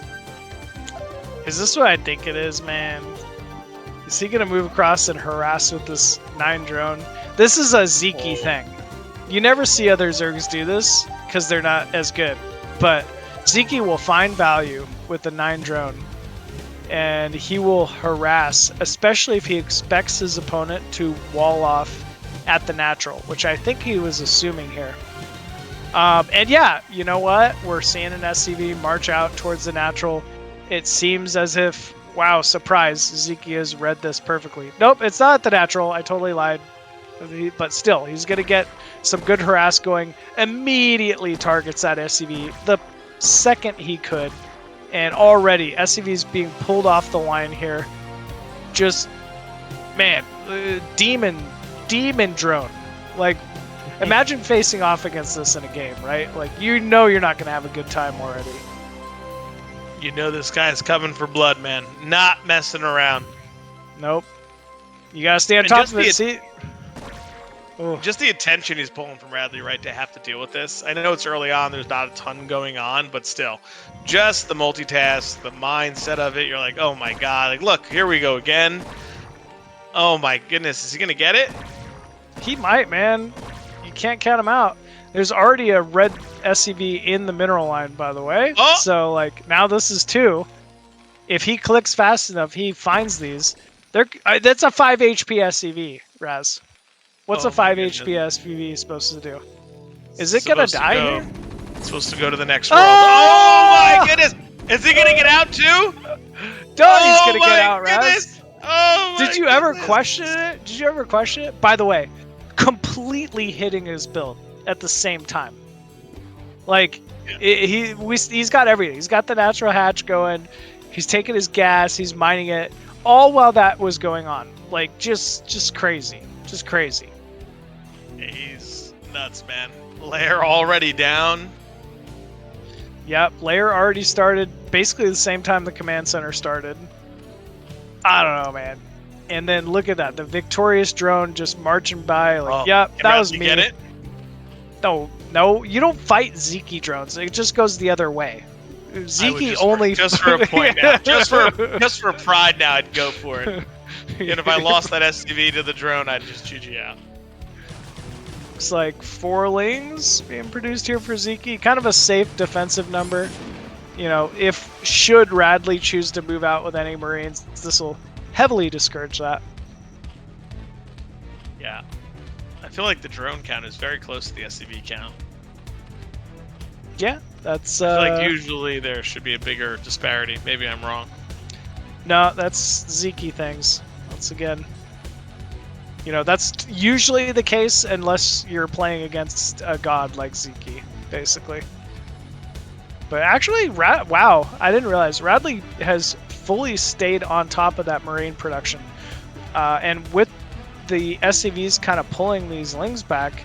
Is this what I think it is, man? Is he going to move across and harass with this 9 drone? This is a Zeke thing. You never see other Zergs do this because they're not as good. But Zeke will find value with the 9 drone. And he will harass, especially if he expects his opponent to wall off at the natural, which I think he was assuming here. And yeah, you know what? We're seeing an SCV march out towards the natural. It seems as if, wow, surprise, Zeke has read this perfectly. Nope, it's not at the natural. I totally lied. But still, he's going to get some good harass going. Immediately targets that SCV the second he could. And already, SCV's being pulled off the line here. Just, man, demon drone. Like, imagine facing off against this in a game, right? Like, you're not going to have a good time already. You know this guy's coming for blood, man. Not messing around. Nope. You got to stay on top of it, see? Just the attention he's pulling from Radley, right, to have to deal with this. I know it's early on, there's not a ton going on, but still. Just the multitask, the mindset of it, you're like, oh my god. Like, look, here we go again. Oh my goodness, is he going to get it? He might, man. You can't count him out. There's already a red SCV in the mineral line, by the way. Oh! So, like, now this is 2. If he clicks fast enough, he finds these. That's a 5 HP SCV, Raz. What's a 5 HP SCV supposed to do? Is it going to die here? It's supposed to go to the next world. Oh my goodness! Is he gonna get out too? He's gonna get out, Raz. Oh my Did you ever goodness. question it? Did you ever question it? By the way, completely hitting his build at the same time. Like, he's got everything. He's got the natural hatch going. He's taking his gas. He's mining it. All while that was going on. Like, just crazy. Just crazy. He's nuts, man. Lair already down. Yep, layer already started basically the same time the command center started. I don't know, man. And then look at that. The victorious drone just marching by. Like, yep, that was me. Get it? No, you don't fight Zeke drones. It just goes the other way. Zeke only just for a point now. just for pride now, I'd go for it. And if I lost that SCV to the drone, I'd just GG out. Looks like 4 lings being produced here for Zeke. Kind of a safe defensive number. You know, should Radley choose to move out with any Marines, this will heavily discourage that. Yeah. I feel like the drone count is very close to the SCV count. Yeah, that's... I feel like usually there should be a bigger disparity. Maybe I'm wrong. No, that's Zeke things. Once again. You know, that's usually the case unless you're playing against a god like Zeke, basically. But actually, wow, I didn't realize. Radley has fully stayed on top of that Marine production. And with the SCVs kind of pulling these lings back,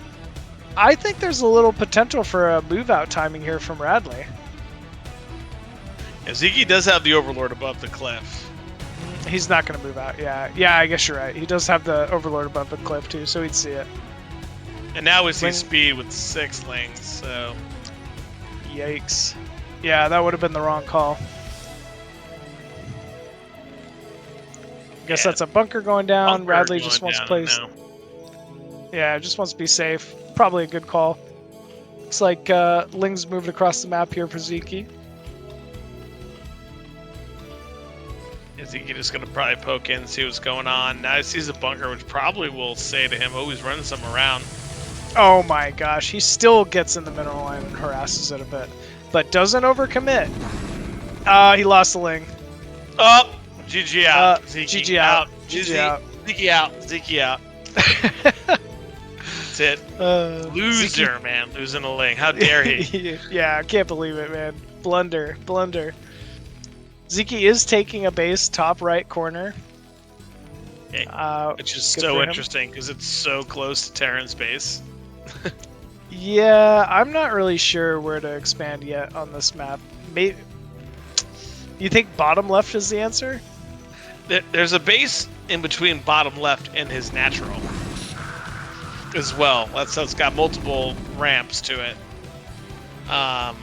I think there's a little potential for a move-out timing here from Radley. Yeah, Zeke does have the Overlord above the cliff. He's not going to move out, yeah, I guess you're right. He does have the Overlord above the cliff, too, so he'd see it. And now we see speed with 6 lings, so... Yikes. Yeah, that would have been the wrong call. Guess that's a bunker going down. Radley just wants to play... Yeah, just wants to be safe. Probably a good call. Looks like Ling's moved across the map here for Zeke. Zeke just going to probably poke in, see what's going on. Now he sees a bunker, which probably will say to him, oh, he's running some around. Oh my gosh, he still gets in the mineral line and harasses it a bit. But doesn't overcommit. He lost the Ling. Oh! GG out. GG out. GG out. Zeke out. Zeke out. That's it. Loser, Zeke... man. Losing a Ling. How dare he? Yeah, I can't believe it, man. Blunder. Zeke is taking a base top right corner. Which is so interesting because it's so close to Terran's base. Yeah, I'm not really sure where to expand yet on this map. Maybe... You think bottom left is the answer? There's a base in between bottom left and his natural as well. So it's got multiple ramps to it. I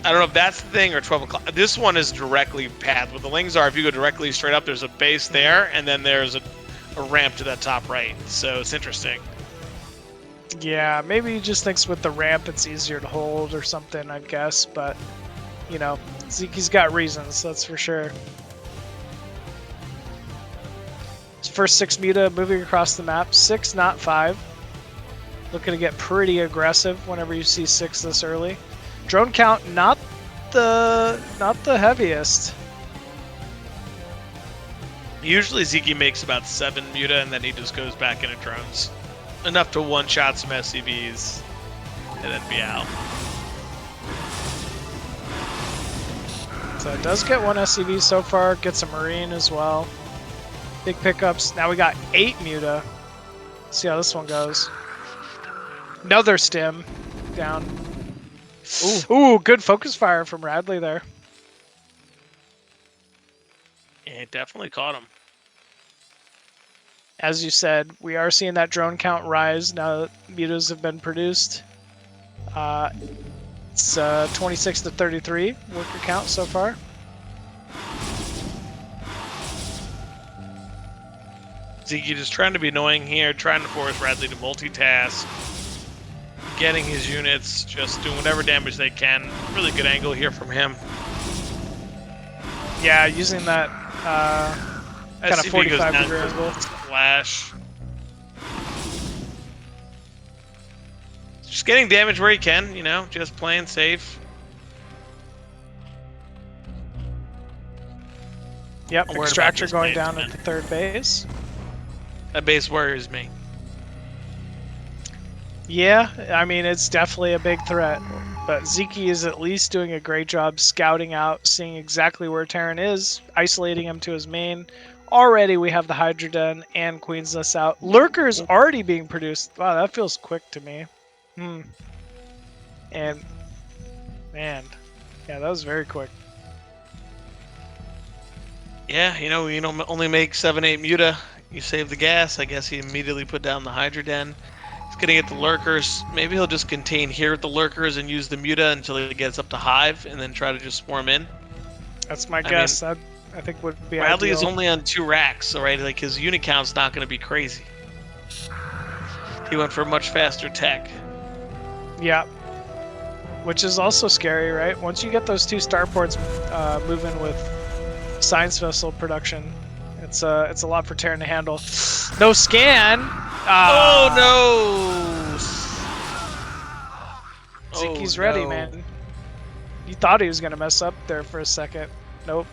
don't know if that's the thing or 12 o'clock. This one is directly path. What the lings are, if you go directly straight up, there's a base there, and then there's a ramp to that top right. So it's interesting. Yeah, maybe he just thinks with the ramp it's easier to hold or something, I guess. But, you know, Zeke's got reasons, that's for sure. His first 6 muta moving across the map. 6, not 5. Looking to get pretty aggressive whenever you see 6 this early. Drone count, not the heaviest. Usually Zeke makes about 7 muta and then he just goes back into drones. Enough to one-shot some SCVs and then be out. So it does get 1 SCV so far, gets a Marine as well. Big pickups. Now we got 8 muta. See how this one goes. Another stim down. Ooh, good focus fire from Radley there. Yeah, it definitely caught him. As you said, we are seeing that drone count rise now that mutas have been produced. It's 26 to 33 worker count so far. Zeke just trying to be annoying here, trying to force Radley to multitask. Getting his units, just doing whatever damage they can. Really good angle here from him. Yeah, using that kind of 45 degree angle. Splash. Just getting damage where he can, you know, just playing safe. Yep, I'm worried about Extractor this going base, down man. at the third base. That base worries me. Yeah, I mean, it's definitely a big threat. But Zeke is at least doing a great job scouting out, seeing exactly where Terran is, isolating him to his main. Already we have the Hydra Den and Queen's Nest out. Lurker's already being produced. Wow, that feels quick to me. And, man, yeah, that was very quick. Yeah, you know, only make 7-8 Muta. You save the gas. I guess he immediately put down the Hydra Den. He's gonna get the Lurkers. Maybe he'll just contain here with the Lurkers and use the Muta until he gets up to Hive, and then try to just swarm in. That's my I guess. I think would be Bradley ideal. is only on 2 racks, so right, like his unit count's not gonna be crazy. He went for much faster tech. Yeah. Which is also scary, right? Once you get those 2 starports moving with science vessel production, it's a lot for Terran to handle. No scan. Oh no! Zeke's Oh, ready, no. man. You thought he was gonna mess up there for a second. Nope.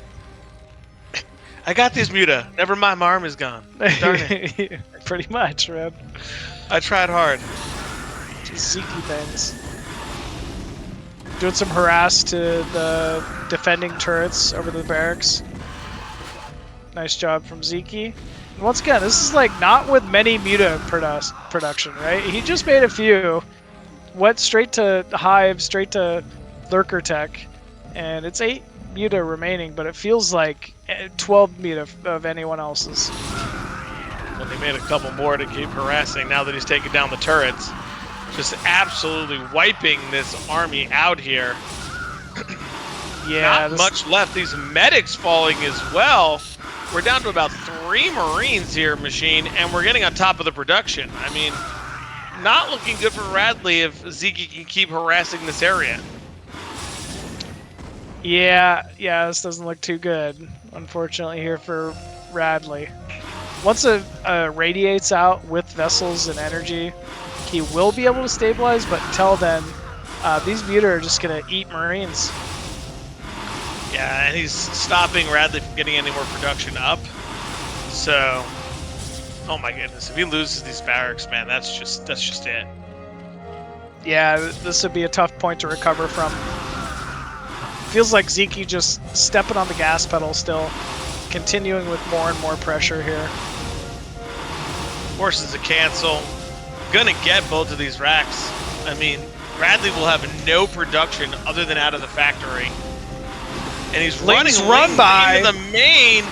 I got this Muta. Never mind, my arm is gone. Darn it. Pretty much, man. I tried hard. Just Zeke things. Doing some harass to the defending turrets over the barracks. Nice job from Zeke. And once again, this is like not with many Muta production, right? He just made a few. Went straight to Hive, straight to Lurker Tech. And it's 8 Muta remaining, but it feels like 12 Muta of anyone else's. Well, they made a couple more to keep harassing now that he's taking down the turrets. Just absolutely wiping this army out here. Yeah, Not much left. These medics falling as well. We're down to about 3 Marines here, Machine, and we're getting on top of the production. I mean, not looking good for Radley if Zeke can keep harassing this area. Yeah, this doesn't look too good, unfortunately, here for Radley. Once it radiates out with vessels and energy, he will be able to stabilize, but until then, these Muta are just going to eat Marines. Yeah, and he's stopping Radley from getting any more production up. So, oh my goodness, if he loses these barracks, man, that's just it. Yeah, this would be a tough point to recover from. Feels like Zeke just stepping on the gas pedal still, continuing with more and more pressure here. Forces a cancel. Gonna get both of these racks. I mean, Radley will have no production other than out of the factory. And he's running by into the main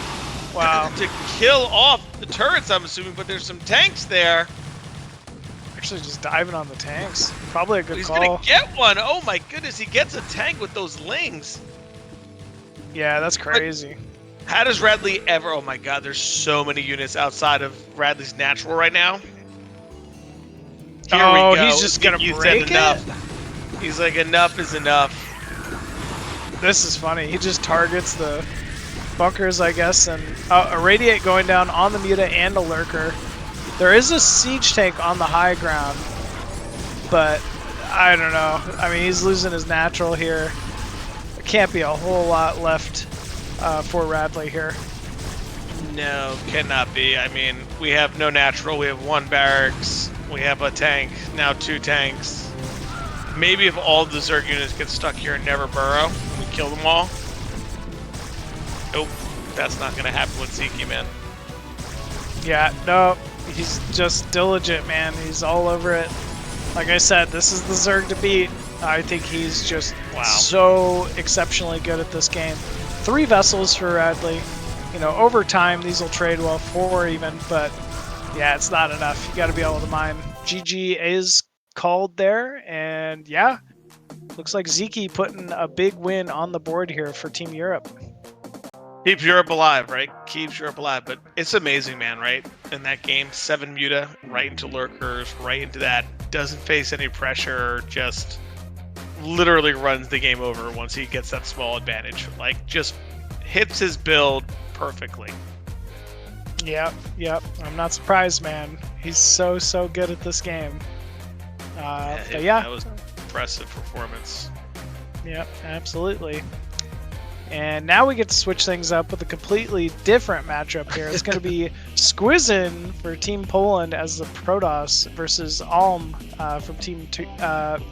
Wow. to kill off the turrets, I'm assuming, but there's some tanks there. Actually just diving on the tanks. Probably a good He's call. gonna get one. Oh my goodness, he gets a tank with those lings. Yeah, that's crazy. How does Radley ever... Oh my god, there's so many units outside of Radley's natural right now. Here we go. He's just gonna break enough. He's like, enough is enough. This is funny. He just targets the bunkers, I guess, and a radiate going down on the Muta and a Lurker. There is a siege tank on the high ground, but I don't know. I mean, he's losing his natural here. There can't be a whole lot left for Radley here. No, cannot be. I mean, we have no natural. We have 1 barracks. We have a tank. Now 2 tanks. Maybe if all the Zerg units get stuck here and never burrow, we kill them all. Nope, that's not going to happen with Zeke, man. Yeah, no, he's just diligent, man. He's all over it. Like I said, this is the Zerg to beat. I think he's just so exceptionally good at this game. 3 vessels for Radley. You know, over time, these will trade well, 4 even, but yeah, it's not enough. You got to be able to mine. GG is called there, and yeah, looks like Zeke putting a big win on the board here for Team Europe. Keeps Europe alive, right? Keeps Europe alive, but it's amazing, man, right? In that game, 7 Muta, right into Lurkers, right into that. Doesn't face any pressure, just literally runs the game over once he gets that small advantage. Like, just hits his build perfectly. Yep. I'm not surprised, man. He's so good at this game. But yeah, that was impressive performance. Yep, absolutely. And now we get to switch things up with a completely different matchup here. It's going to be Squizzin for Team Poland as the Protoss versus Alm from Team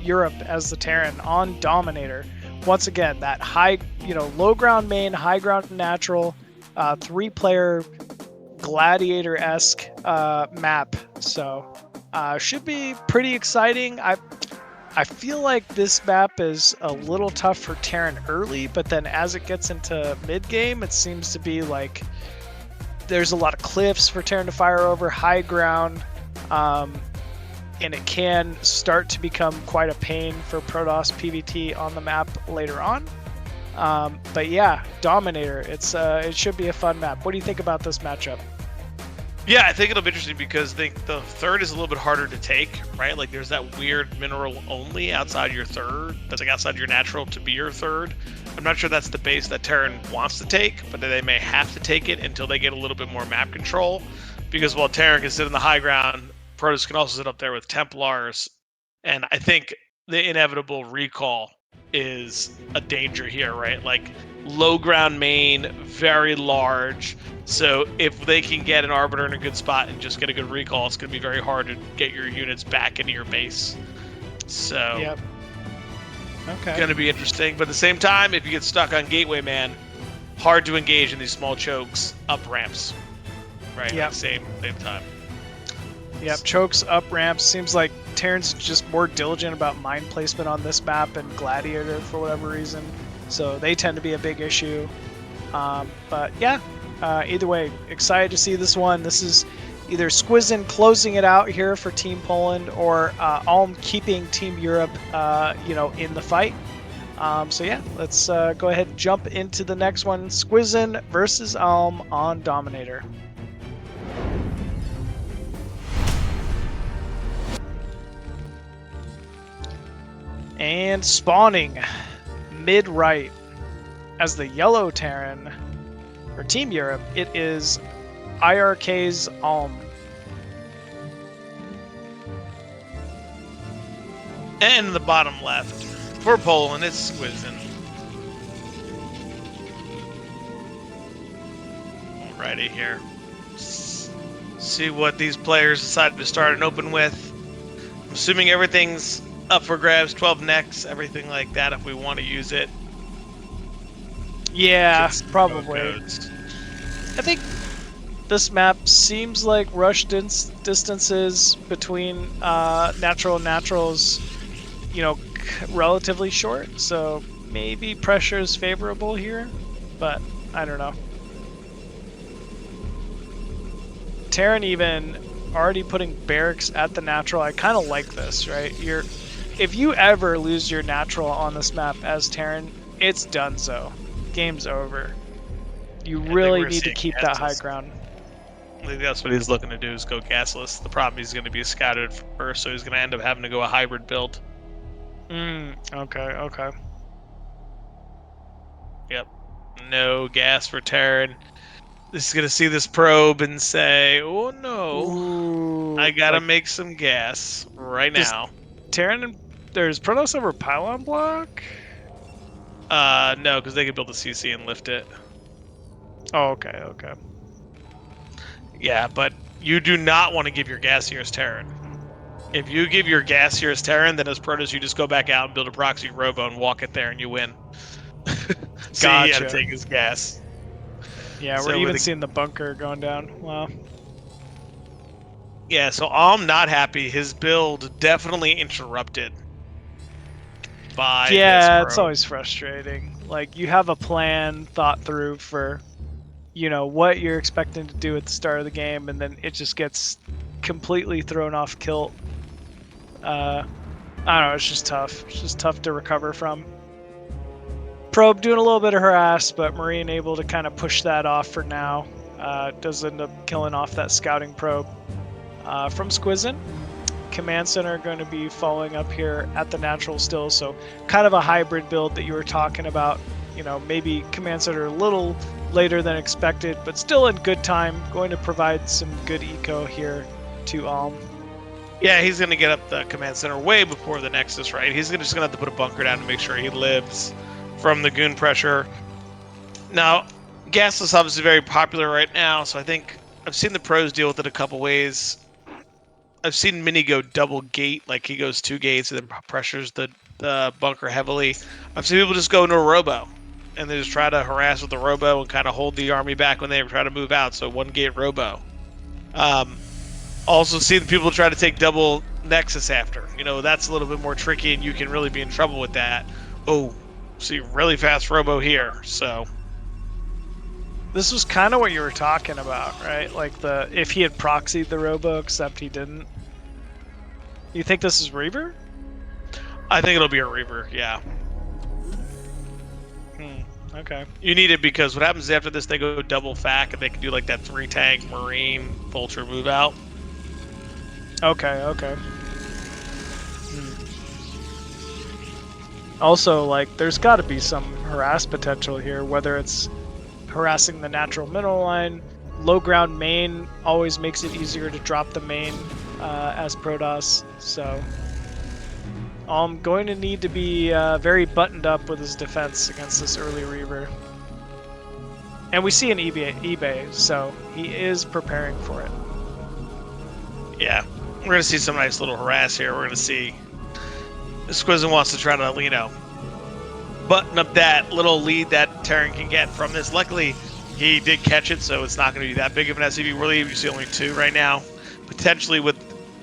Europe as the Terran on Dominator. Once again, that high, low ground main, high ground natural, 3-player gladiator-esque map. So should be pretty exciting. I feel like this map is a little tough for Terran early, but then as it gets into mid-game, it seems to be like there's a lot of cliffs for Terran to fire over, high ground, and it can start to become quite a pain for Protoss PvT on the map later on. But yeah, Dominator, it should be a fun map. What do you think about this matchup? Yeah, I think it'll be interesting because the third is a little bit harder to take, right? Like there's that weird mineral only outside your third, that's like outside your natural to be your third. I'm not sure that's the base that Terran wants to take, but they may have to take it until they get a little bit more map control. Because while Terran can sit in the high ground, Protoss can also sit up there with Templars. And I think the inevitable recall is a danger here, right? Like low ground main, very large. So if they can get an Arbiter in a good spot and just get a good recall, it's going to be very hard to get your units back into your base. So, yep. Okay. Going to be interesting. But at the same time, if you get stuck on Gateway Man, hard to engage in these small chokes up ramps, right? Yep. At the same time. Yep, chokes, up ramps. Seems like Terran's just more diligent about mine placement on this map and Gladiator for whatever reason. So they tend to be a big issue. But yeah, either way, excited to see this one. This is either Squizzin closing it out here for Team Poland or Alm keeping Team Europe, in the fight. So yeah, let's go ahead and jump into the next one. Squizzin versus Alm on Dominator. And spawning mid-right as the yellow Terran for Team Europe, it is IRK's Alm. And in the bottom left, for Poland, it's Squizzin. Alrighty here. See what these players decided to start and open with. I'm assuming everything's up for grabs, 12 necks, everything like that if we want to use it. Yeah, probably. I think this map seems like rush distances between natural and naturals, relatively short. So maybe pressure is favorable here, but I don't know. Terran even already putting barracks at the natural. I kind of like this, right? If you ever lose your natural on this map as Terran, it's done so. Game's over. You really need to keep that high ground. I think that's what he's looking to do, is go gasless. The problem, he's going to be scouted first, so he's going to end up having to go a hybrid build. Okay. Yep. No gas for Terran. This is going to see this probe and say, oh no, Ooh, I got to make some gas right now. Terran, there's Protoss over pylon block? No, because they could build a CC and lift it. Oh, okay. Yeah, but you do not want to give your gaseous Terran. If you give your gaseous Terran, then as Protoss, you just go back out and build a proxy robo and walk it there and you win. So Gotcha. you gotta take his gas. Yeah, So we're even seeing the bunker going down. Wow. Yeah, so I'm not happy. His build definitely interrupted by Yeah, this it's probe. always frustrating. Like, you have a plan thought through for, what you're expecting to do at the start of the game, and then it just gets completely thrown off kilt. I don't know, it's just tough. It's just tough to recover from. Probe doing a little bit of harass, but Marine able to kind of push that off for now. Does end up killing off that scouting probe. From Squizzin, Command Center going to be following up here at the natural still, so kind of a hybrid build that you were talking about. Maybe Command Center a little later than expected, but still in good time. Going to provide some good eco here to Alm. Yeah, he's going to get up the command center way before the Nexus, right? He's just going to have to put a bunker down to make sure he lives from the goon pressure. Now, Gasless obviously very popular right now, so I think I've seen the pros deal with it a couple ways. I've seen Mini go double gate, like he goes 2 gates and then pressures the bunker heavily. I've seen people just go into a robo, and they just try to harass with the robo and kind of hold the army back when they try to move out, so 1 gate robo. Also seen people try to take double Nexus after. You know, that's a little bit more tricky, and you can really be in trouble with that. Oh, see really fast robo here, so... This was kind of what you were talking about, right? Like if he had proxied the robo, except he didn't. You think this is Reaver? I think it'll be a Reaver, yeah. Okay. You need it because what happens after this, they go double FAC, and they can do like that 3-tank Marine Vulture move out. Okay, okay. Also, like, there's got to be some harass potential here, whether it's harassing the natural mineral line. Low ground main always makes it easier to drop the main as Protoss, so I'm going to need to be very buttoned up with his defense against this early Reaver. And we see an eBay, so he is preparing for it. Yeah, we're going to see some nice little harass here. We're going to see Squizen wants to try to, you know, button up that little lead that Terran can get from this. Luckily, he did catch it, so it's not going to be that big of an SCV relief. You see only 2 right now. Potentially with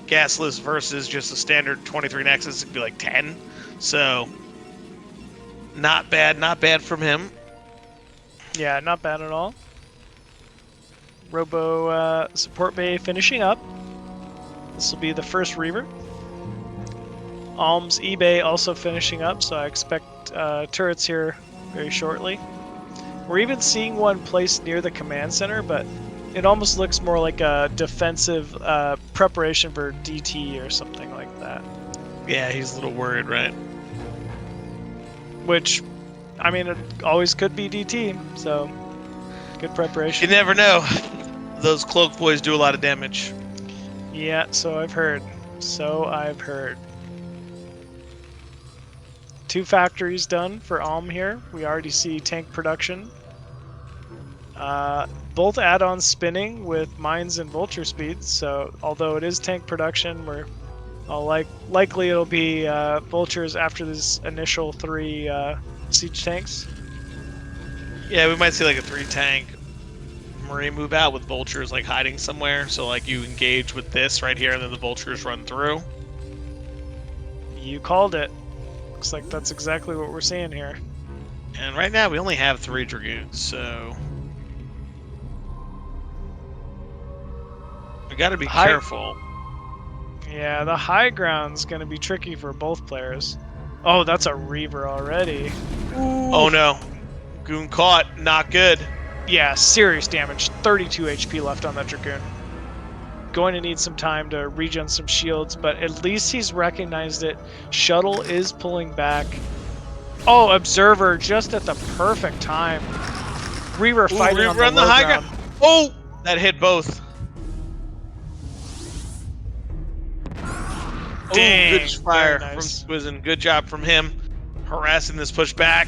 Gasless versus just a standard 23 Nexus, it'd be like 10. So, not bad from him. Yeah, not bad at all. Robo support bay finishing up. This will be the first Reaver. Alm's eBay also finishing up, so I expect turrets here very shortly. We're even seeing one placed near the command center, but it almost looks more like a defensive preparation for DT or something like that. Yeah, he's a little worried, right? Which, I mean, it always could be DT, so good preparation. You never know. Those cloak boys do a lot of damage. Yeah, so I've heard. So I've heard. 2 factories done for Alm here. We already see tank production. Both add-ons spinning with mines and vulture speeds, so although it is tank production, we're likely it'll be vultures after this initial 3 siege tanks. Yeah, we might see like a 3-tank Marine move out with vultures like hiding somewhere. So like you engage with this right here, and then the vultures run through. You called it. Looks like that's exactly what we're seeing here. And right now we only have 3 Dragoons, so we got to be careful. Yeah, the high ground's gonna be tricky for both players. Oh, that's a Reaver already. Ooh. Oh no, Goon caught, not good. Yeah, serious damage. 32 HP left on that Dragoon. Going to need some time to regen some shields, but at least he's recognized it. Shuttle is pulling back. Oh, Observer just at the perfect time. Reaver fighting Reaver on the high ground. Oh, that hit both. Dang, good fire nice. from Squizen. Good job from him, harassing this push back.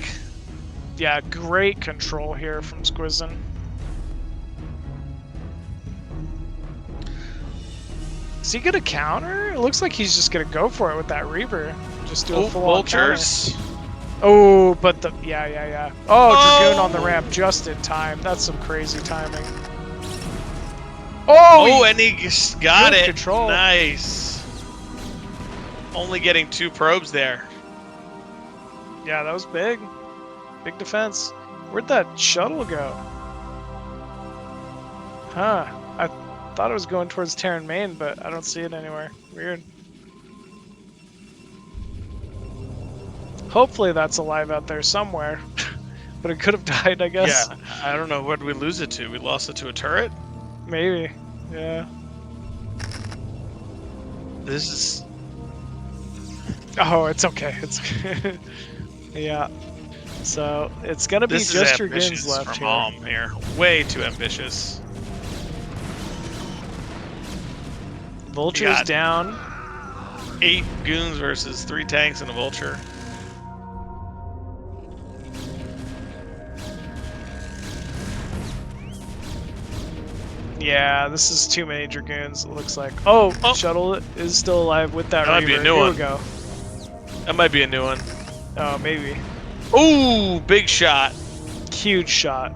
Yeah, great control here from Squizen. Is he gonna counter? It looks like he's just gonna go for it with that Reaver. Just do a full-on vultures. counter. Oh, but the yeah. Oh, Dragoon on the ramp just in time. That's some crazy timing. Oh, and he got it. Control. Nice. Only getting 2 probes there. Yeah, that was big. Big defense. Where'd that shuttle go? Huh. I thought it was going towards Terran Main, but I don't see it anywhere. Weird. Hopefully that's alive out there somewhere. But it could have died, I guess. Yeah, I don't know. Where did we lose it to? We lost it to a turret? Maybe. Yeah. This is... Oh, it's okay. It's yeah. So it's gonna be just Dragoons left here. Way too ambitious. Vultures down. 8 goons versus 3 tanks and a vulture. Yeah, this is too many dragoons. It looks like. Oh, shuttle is still alive with that. That might be a new Here one. we go. That might be a new one. Oh, maybe. Ooh, big shot. Huge shot.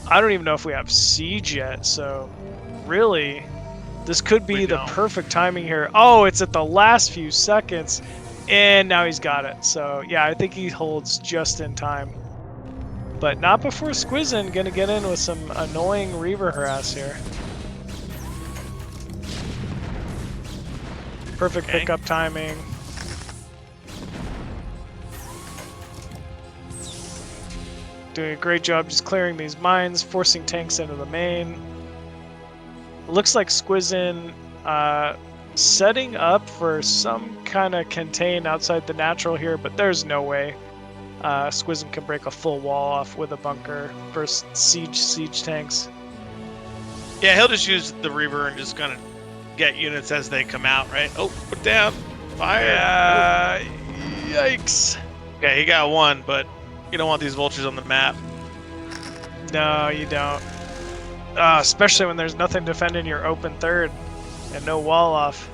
I don't even know if we have siege yet, so really, this could be the perfect timing here. Oh, it's at the last few seconds, and now he's got it. So yeah, I think he holds just in time. But not before Squizzin gonna get in with some annoying Reaver harass here. Perfect pickup timing. Doing a great job just clearing these mines, forcing tanks into the main. Looks like Squizzin setting up for some kind of contain outside the natural here, but there's no way Squizzin can break a full wall off with a bunker versus siege tanks. Yeah, he'll just use the Reaver and just kind of get units as they come out, right? Oh, put down. Fire. Yikes. Okay, he got one, but you don't want these vultures on the map. No, you don't. Especially when there's nothing defending your open third and no wall off.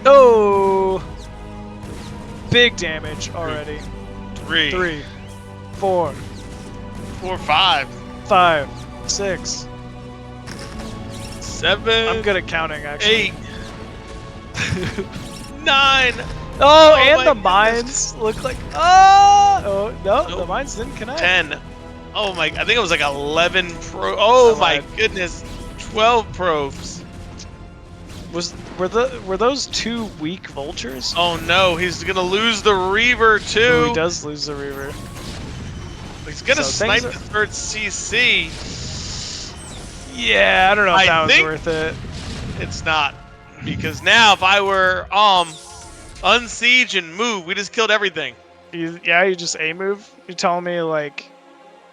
Oh! Big damage already. 3, 4, 5, 5, 6, 7. I'm good at counting, actually. 8, 9. Oh, and the mines look like. Oh, no, nope. The mines didn't connect. 10. Oh my! I think it was like 11 pro. Oh my goodness! 12 probes. Were those 2 weak vultures? Oh no! He's gonna lose the Reaver too. Oh, he does lose the Reaver. He's gonna snipe the 3rd CC. Yeah, I don't know if that was worth it. It's not, because now if I were unsiege and move, we just killed everything. You just A move. You're telling me like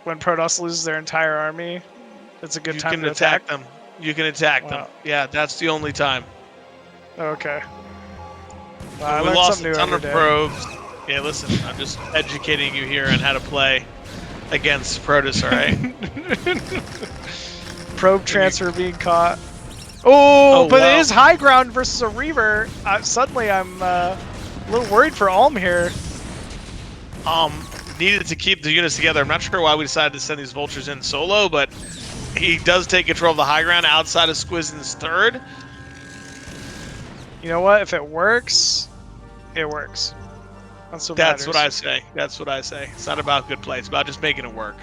when Protoss loses their entire army, it's a good time to attack them. You can attack them. Yeah, that's the only time. Okay. We lost a ton of probes. Yeah, listen, I'm just educating you here on how to play against Protoss, all right? Probe transfer being caught. Oh, but it is high ground versus a Reaver. Suddenly I'm a little worried for Alm here. Needed to keep the units together. I'm not sure why we decided to send these vultures in solo, but he does take control of the high ground outside of Squizzin's 3rd. You know what? If it works, it works. That's what I say. That's what I say. It's not about good play. It's about just making it work.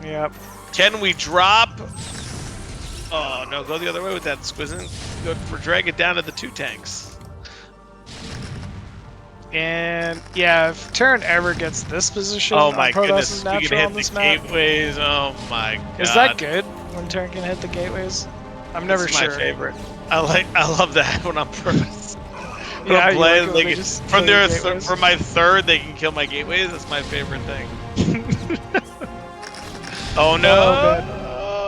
Yep. Can we drop? Oh no! Go the other way with that, Squizzin. Drag it down to the 2 tanks. And yeah, if Terran ever gets this position, oh my goodness, we can hit the gateways. Oh my god! Is that good when Terran can hit the gateways? I'm never sure. My favorite. I love that when I'm Protoss. Yeah, I'm playing, like from my 3rd, they can kill my gateways. That's my favorite thing. Oh no!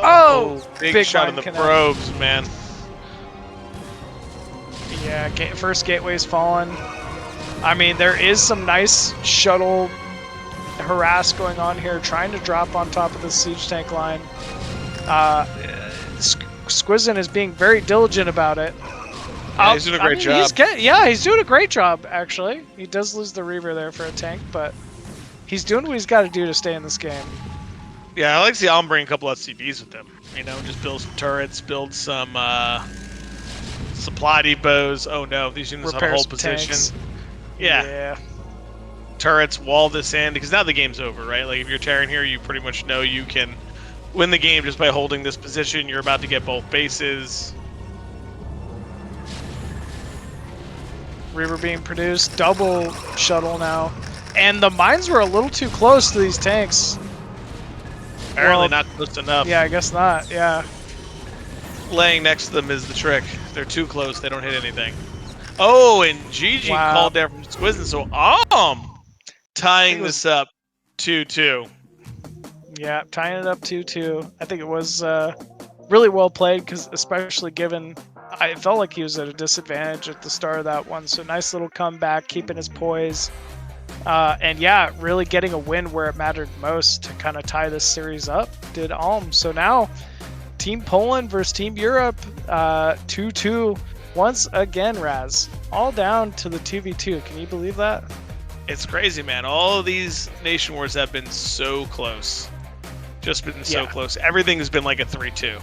Oh, big shot in the probes, man. Yeah, first gateway's fallen. I mean, there is some nice shuttle harass going on here, trying to drop on top of the siege tank line. Squizzin is being very diligent about it. Yeah, he's doing a great job. He's doing a great job, actually. He does lose the Reaver there for a tank, but he's doing what he's got to do to stay in this game. Yeah, I like to see Alm bring a couple SCVs with him. You know, just build some turrets, build some supply depots. Oh no, these units have a whole position. Yeah. Turrets, wall this in, because now the game's over, right? Like if you're Terran here, you pretty much know you can win the game just by holding this position. You're about to get both bases. Reaver being produced, double shuttle now. And the mines were a little too close to these tanks. Apparently not close enough. Yeah, I guess not, yeah. Laying next to them is the trick. They're too close, they don't hit anything. Oh, and GG called there from Squizzin, so tying this up 2-2. Yeah, tying it up 2-2. I think it was really well played, because especially given I felt like he was at a disadvantage at the start of that one. So nice little comeback, keeping his poise. And yeah, really getting a win where it mattered most to kind of tie this series up did Alm. So now Team Poland versus Team Europe, 2-2 once again, Raz. All down to the 2v2. Can you believe that? It's crazy, man. All of these Nation Wars have been so close. Just been so close. Everything has been like a 3-2.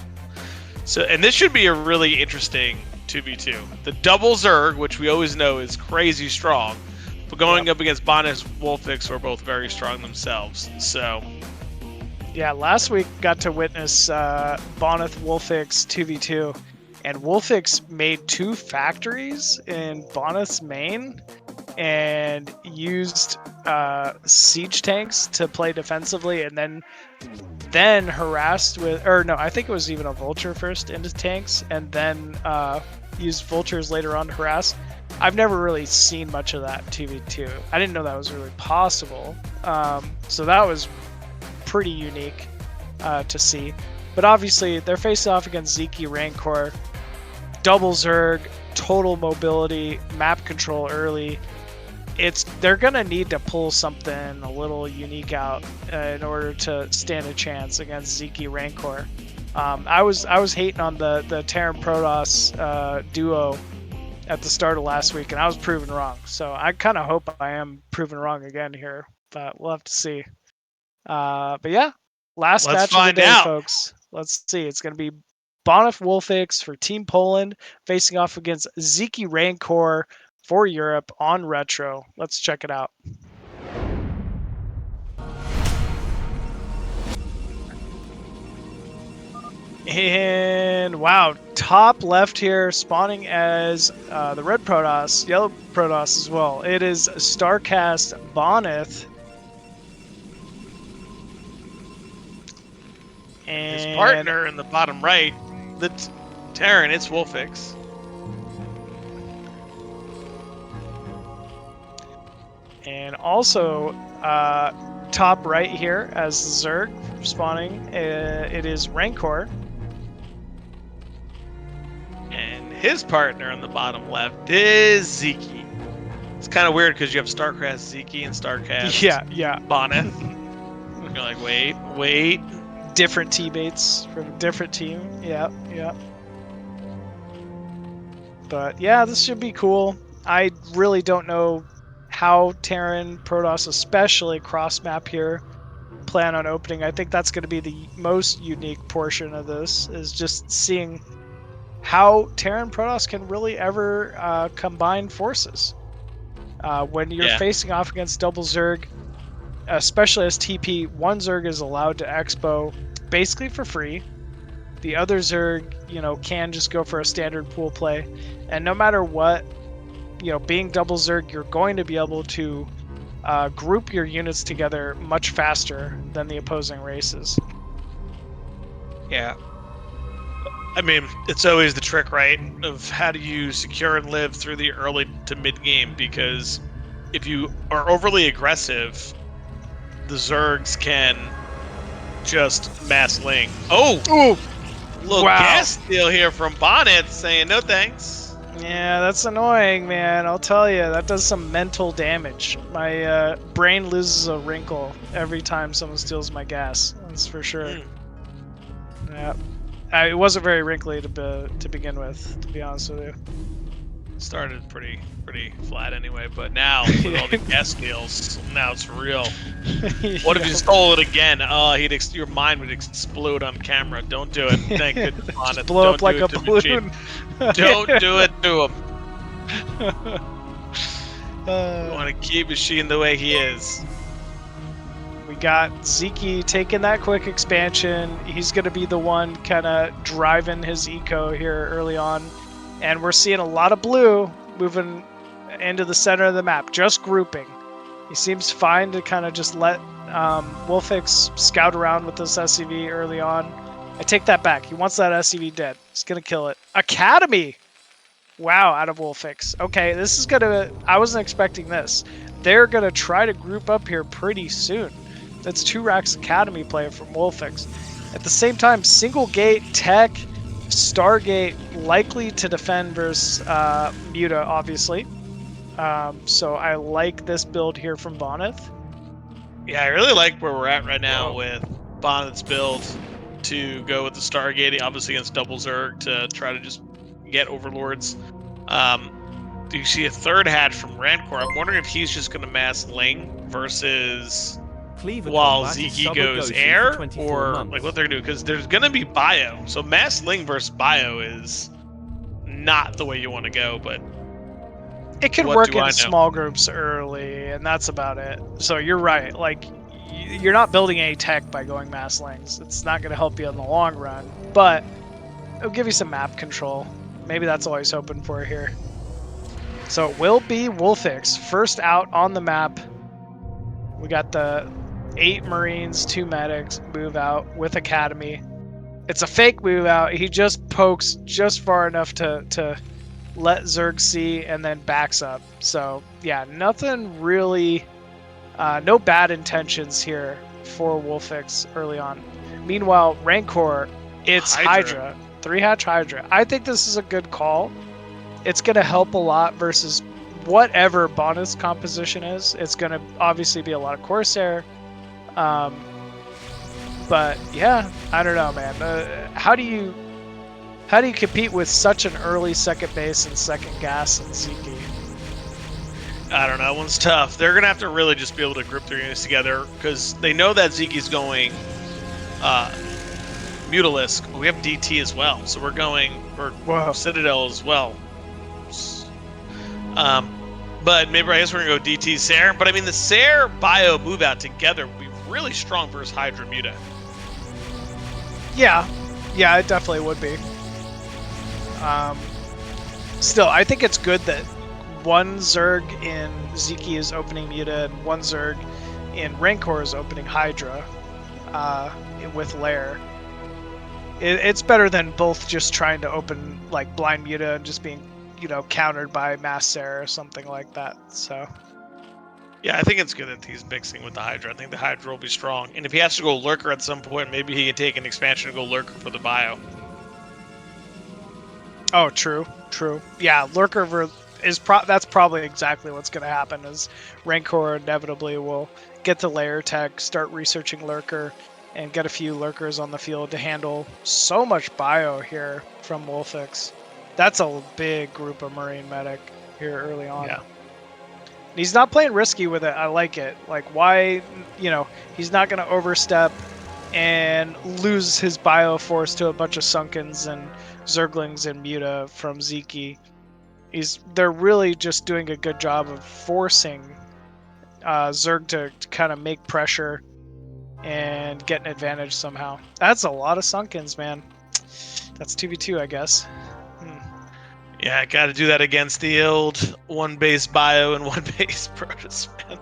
So, and this should be a really interesting 2v2. The double Zerg, which we always know is crazy strong, but going up against Bonus Wolfix, who are both very strong themselves. So, yeah, last week got to witness Boneth Wolfix 2v2, and Wolfix made 2 factories in Boneth's main and used siege tanks to play defensively, and then harassed with, or no, I think it was even a vulture first into tanks, and then used vultures later on to harass. I've never really seen much of that 2v2. I didn't know that was really possible. So that was pretty unique to see. But obviously, they're facing off against Zeke Rancor. Double Zerg, total mobility, map control early. They're gonna need to pull something a little unique out in order to stand a chance against Zeke Rancor. I was hating on the Terran Protoss duo at the start of last week, and I was proven wrong. So I kind of hope I am proven wrong again here, but we'll have to see. But yeah, last match of the day, folks. Let's see. It's gonna be Bonif Wolfix for Team Poland facing off against Zeke Rancor for Europe on Retro. Let's check it out. And wow, top left here, spawning as the red Protoss, yellow Protoss as well. It is StarCast Boneth. And his partner in the bottom right, the Terran, it's Wolfix. And also, top right here as Zerg spawning, it is Rancor. And his partner on the bottom left is Zeke. It's kind of weird because you have StarCraft Zeke and StarCraft Boneth. You're like, wait. Different teammates from a different team. Yeah. But yeah, this should be cool. I really don't know how Terran Protoss, especially cross map here, plan on opening. I think that's going to be the most unique portion of this, is just seeing how Terran Protoss can really ever combine forces. When you're facing off against double Zerg, especially as TP, one Zerg is allowed to expo basically for free. The other Zerg, can just go for a standard pool play. And no matter what, being double Zerg, you're going to be able to group your units together much faster than the opposing races. Yeah. I mean, it's always the trick, right, of how do you secure and live through the early to mid-game, because if you are overly aggressive, the Zergs can just mass link. Oh! Ooh! Little gas steal here from Bonnet saying no thanks. Yeah, that's annoying, man. I'll tell you, that does some mental damage. My brain loses a wrinkle every time someone steals my gas. That's for sure. Yeah. It wasn't very wrinkly to begin with, to be honest with you. Started pretty flat anyway, but now with all the gas steals, now it's real. What if you stole it again? Your mind would explode on camera. Don't do it. Thank goodness on it. Blow up like a balloon. Don't do it to him. You want to keep Machine the way he is. We got Zeke taking that quick expansion. He's going to be the one kind of driving his eco here early on. And we're seeing a lot of blue moving into the center of the map, just grouping. He seems fine to kind of just let Wolfix scout around with this SCV early on. I take that back. He wants that SCV dead. He's going to kill it. Academy! Wow, out of Wolfix. Okay, this is going to... I wasn't expecting this. They're going to try to group up here pretty soon. That's 2 racks Academy play from Wolfix. At the same time, single gate, tech, Stargate likely to defend versus Muta, obviously. So I like this build here from Boneth. Yeah, I really like where we're at right now Whoa. with Bonnet's build to go with the Stargate, obviously against double Zerg to try to just get Overlords. Do you see a third hatch from Rancor? I'm wondering if he's just going to mass Ling versus Cleaver while Combat is Zeke Sub a goes Gosu air, for 24 or months. like what they're going to do, because there's going to be bio. So mass Ling versus bio is not the way you want to go, but It can what work do I in know? small groups early, and that's about it. So you're right. Like, you're not building any tech by going mass lings. It's not going to help you in the long run, but it'll give you some map control. Maybe that's all he's hoping for here. So it will be Wolfix first out on the map. We got the 8 Marines, 2 medics move out with Academy. It's a fake move out. He just pokes just far enough to let Zerg see and then backs up. So yeah, nothing really, no bad intentions here for Wolfix early on. Meanwhile, Rancor, it's Hydra. 3-hatch Hydra. I think this is a good call. It's going to help a lot versus whatever Bonus composition is. It's going to obviously be a lot of Corsair. But yeah, I don't know, man. How do you compete with such an early second base and second gas and Zeke? I don't know. That one's tough. They're gonna have to really just be able to group their units together because they know that Zeke's going Mutalisk. But we have DT as well, so we're going for Citadel as well. But maybe I guess we're gonna go DT Sair. But I mean, the Sair bio move out together would be really strong versus Hydra Muta. Yeah, it definitely would be. Still, I think it's good that one Zerg in Zeke is opening Muta and one Zerg in Rancor is opening Hydra with Lair. It's better than both just trying to open like blind Muta and just being, countered by Mass Sair or something like that. So. Yeah, I think it's good that he's mixing with the Hydra. I think the Hydra will be strong. And if he has to go Lurker at some point, maybe he can take an expansion and go Lurker for the bio. Oh, true. Yeah, Lurker that's probably exactly what's going to happen is Rancor inevitably will get the layer tech, start researching Lurker, and get a few Lurkers on the field to handle so much bio here from Wolfix. That's a big group of Marine medic here early on. Yeah. He's not playing risky with it. I like it. Like, why, he's not going to overstep and lose his bio force to a bunch of Sunkens and Zerglings and Muta from Zeke. They're really just doing a good job of forcing Zerg to kind of make pressure and get an advantage somehow. That's a lot of Sunkens, man. That's 2v2, I guess. Yeah, I got to do that against the old one base bio and one base Protoss, man.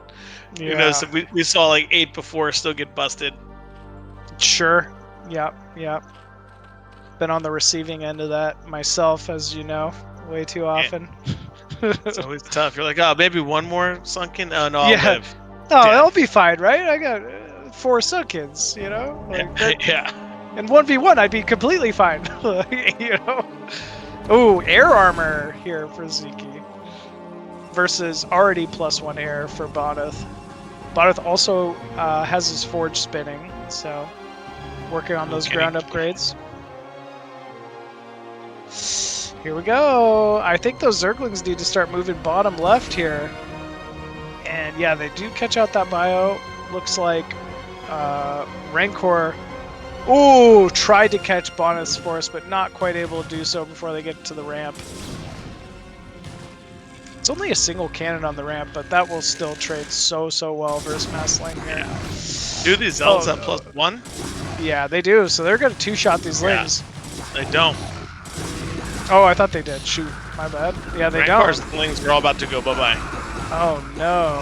Yeah. You know, so we saw like 8 before still get busted. Sure. Yep. Been on the receiving end of that myself, as you know, way too often. It's always tough. You're like, oh, maybe one more Sunken? Oh, no, I'll Yeah. live. No, that'll be fine, right? I got 4 Sunkens, Yeah. And 1v1, I'd be completely fine, Ooh, air armor here for Zeke versus already +1 air for Boneth. Boneth also has his forge spinning, so working on those ground upgrades. Here we go. I think those Zerglings need to start moving bottom left here. And yeah, they do catch out that bio. Looks like Rancor tried to catch Bonus Force, but not quite able to do so before they get to the ramp. It's only a single cannon on the ramp, but that will still trade so well versus Mass Lane here. Yeah. Do these Zells have +1? Yeah, they do. So they're going to 2-shot these lings. They don't. Oh, I thought they did. Shoot, my bad. Yeah, they Rancor's don't. lings are all about to go bye-bye. Oh no.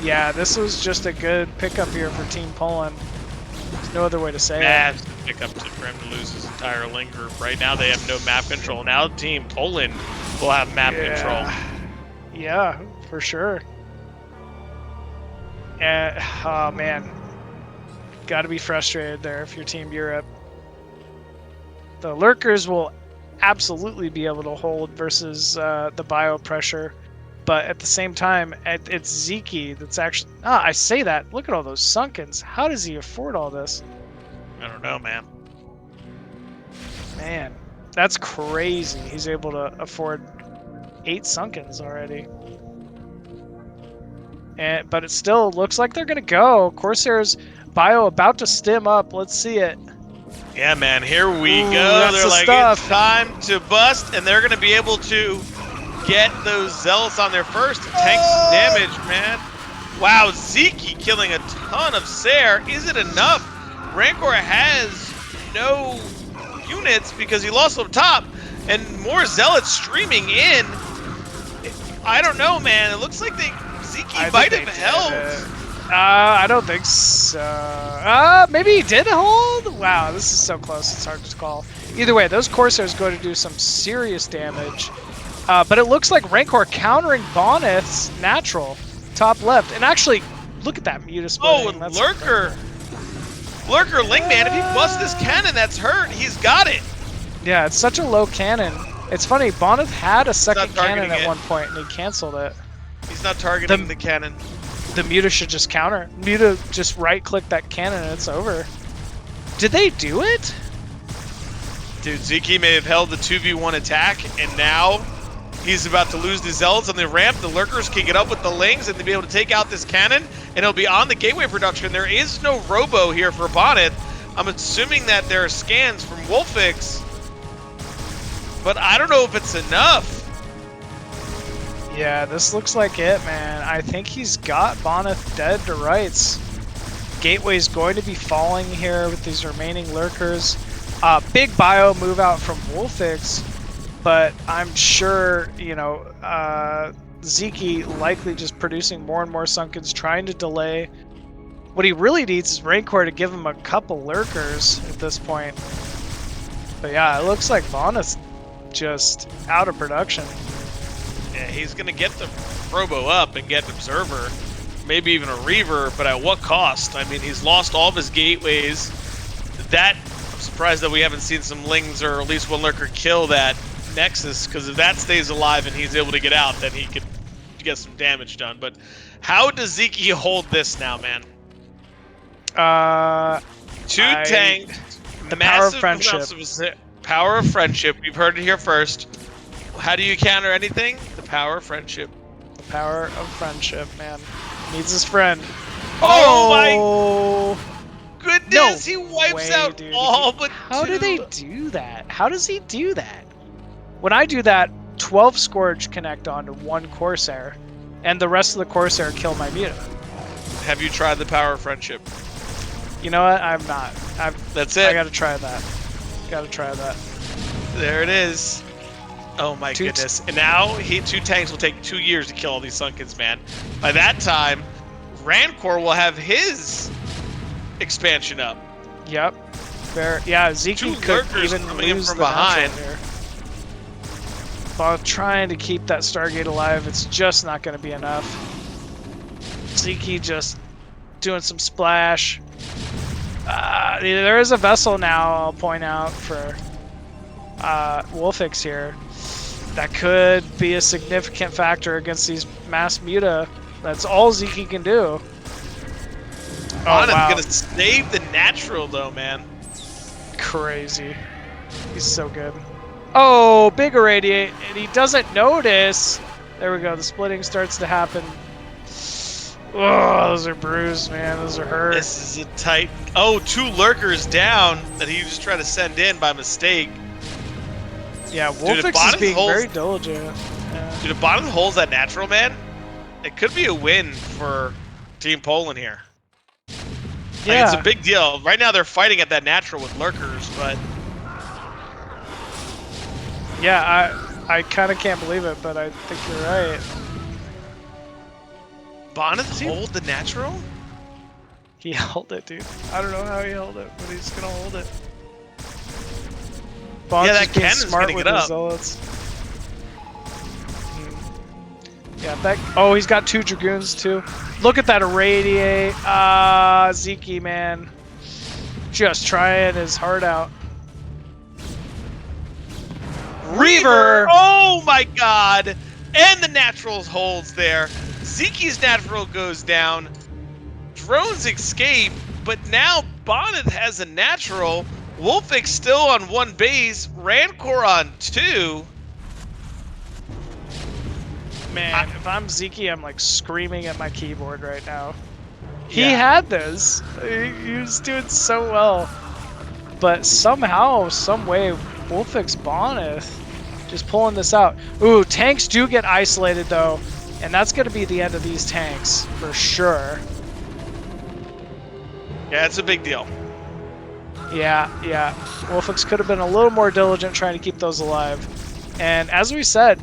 Yeah, this was just a good pickup here for Team Poland. There's no other way to say it. Pick up for him to lose his entire link group. Right now they have no map control. Now Team Poland will have map control. Yeah, for sure. Oh man, got to be frustrated there if you're Team Europe. The lurkers will absolutely be able to hold versus the bio pressure, but at the same time, it's Zeke that's actually. Ah, I say that. Look at all those sunkens. How does he afford all this? I don't know, man. Man, that's crazy. He's able to afford 8 sunkens already. But it still looks like they're gonna go. Corsair's bio about to stim up. Let's see it. Yeah, man, here we Ooh, go. that's They're the like, stuff. it's time to bust, and they're going to be able to get those zealots on there first. Tank some damage, man. Wow, Zeke killing a ton of Sair. Is it enough? Rancor has no units because he lost up top, and more zealots streaming in. I don't know, man. It looks like Zeke might have held. I don't think so. Maybe he did hold? Wow, this is so close, it's hard to call. Either way, those Corsairs go to do some serious damage. But it looks like Rancor countering Bonneth's natural, top left. And actually, look at that Muta splitting. Oh, and That's Lurker Ling, man, if he busts this cannon that's hurt, he's got it. Yeah, it's such a low cannon. It's funny, Bonneth had a second cannon at it. one point and he canceled it. He's not targeting the cannon. The Muta should just counter. Muta just right-click that cannon and it's over. Did they do it? Dude, Zeke may have held the 2v1 attack, and now he's about to lose the Zealots on the ramp. The Lurkers can get up with the Lings and they'll be able to take out this cannon, and it'll be on the gateway production. There is no Robo here for Bonneth. I'm assuming that there are scans from Wolfix, but I don't know if it's enough. Yeah, this looks like it, man. I think he's got Bonneth dead to rights. Gateway's going to be falling here with these remaining lurkers. Big bio move out from Wolfix, but I'm sure, you know, Zeke likely just producing more and more Sunkens, trying to delay. What he really needs is Rancor to give him a couple lurkers at this point. But yeah, it looks like Bonneth's just out of production. Yeah, he's going to get the Robo up and get an Observer, maybe even a Reaver, but at what cost? I mean, he's lost all of his gateways. I'm surprised that we haven't seen some Lings or at least one Lurker kill that Nexus, because if that stays alive and he's able to get out, then he could get some damage done. But how does Zeke hold this now, man? Tanked. The power of friendship. Power of friendship. We've heard it here first. How do you counter anything? The power of friendship. The power of friendship, man. Needs his friend. Oh my goodness! No he wipes way, out dude. all but How two. do they do that? How does he do that? When I do that, 12 Scourge connect onto one Corsair, and the rest of the Corsair kill my Muta. Have you tried the power of friendship? You know what? I'm not. That's it. I gotta try that. Gotta try that. There it is. Oh my goodness. And now two tanks will take 2 years to kill all these Sunkens, man. By that time, Rancor will have his expansion up. Yep. Fair. Yeah, Zeke could even lose from the behind here. While trying to keep that Stargate alive, it's just not going to be enough. Zeke just doing some splash. There is a vessel now, I'll point out, for Wolfix here. That could be a significant factor against these mass Muta. That's all Zeke can do. Bonneth's gonna save the natural though, man. Crazy. He's so good. Oh, big irradiate, and he doesn't notice. There we go, the splitting starts to happen. Oh, those are bruised, man. Those are hurt. This is a tight... Oh, 2 Lurkers down that he just tried to send in by mistake. Yeah, Wolfix is being very diligent. Yeah. Dude, if Bonneth holds that natural, man, it could be a win for Team Poland here. Yeah. Like, it's a big deal. Right now they're fighting at that natural with Lurkers, but... Yeah, I kind of can't believe it, but I think you're right. Bonneth hold the natural? He held it, dude. I don't know how he held it, but he's gonna hold it. Bonneth's that cannon's smart gonna with get his up. zealots. Yeah, that. Oh, he's got 2 Dragoons too. Look at that irradiate. Zeke, man, just trying his heart out. Reaver! Oh my god! And the naturals holds there. Zeke's natural goes down. Drones escape, but now Bonnet has a natural. Wolfix still on 1 base. Rancor on 2. Man, if I'm Zeke, I'm like screaming at my keyboard right now. He had this. He was doing so well. But somehow, some way, Wolfix Bonnet just pulling this out. Ooh, tanks do get isolated though. And that's going to be the end of these tanks for sure. Yeah, it's a big deal. Yeah. Wolfix could have been a little more diligent trying to keep those alive. And as we said,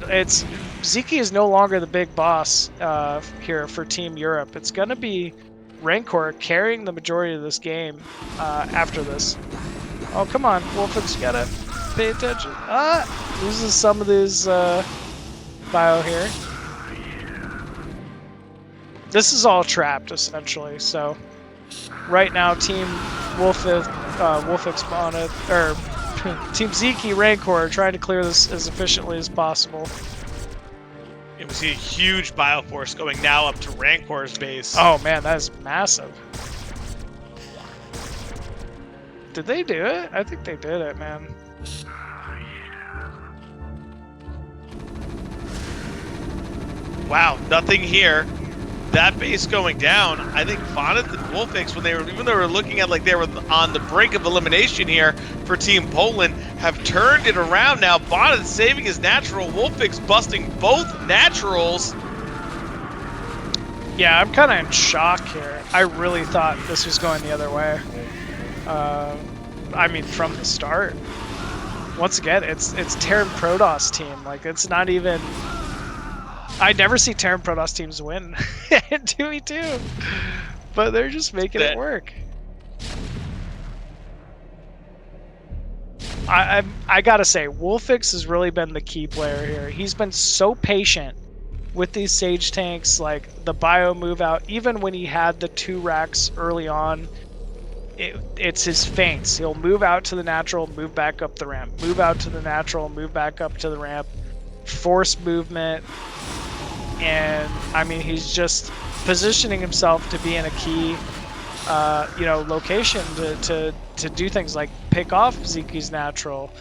Zeke is no longer the big boss here for Team Europe. It's going to be Rancor carrying the majority of this game after this. Oh, come on, Wolfix, you gotta pay attention. Loses some of these bio here. This is all trapped, essentially, so right now, Team Wolfix Bonnet, or Team Zeke Rancor trying to clear this as efficiently as possible. And we see a huge bioforce going now up to Rancor's base. Oh man, that is massive. Did they do it? I think they did it, man. Wow, nothing here. That base going down. I think Bonnet and Wolfix, when they were looking at like they were on the brink of elimination here for Team Poland, have turned it around now. Bonnet saving his natural, Wolfix busting both naturals. Yeah, I'm kind of in shock here. I really thought this was going the other way. I mean, from the start. Once again, it's Terran Protoss team. Like, it's not even... I never see Terran Protoss teams win in 2v2, but they're just making it work. I gotta say, Wolfix has really been the key player here. He's been so patient with these Sage tanks, like the bio move out, even when he had the 2 racks early on. It's his feints. He'll move out to the natural, move back up the ramp. Move out to the natural, move back up to the ramp. Force movement. And I mean, he's just positioning himself to be in a key, location to do things like pick off Zeke's natural.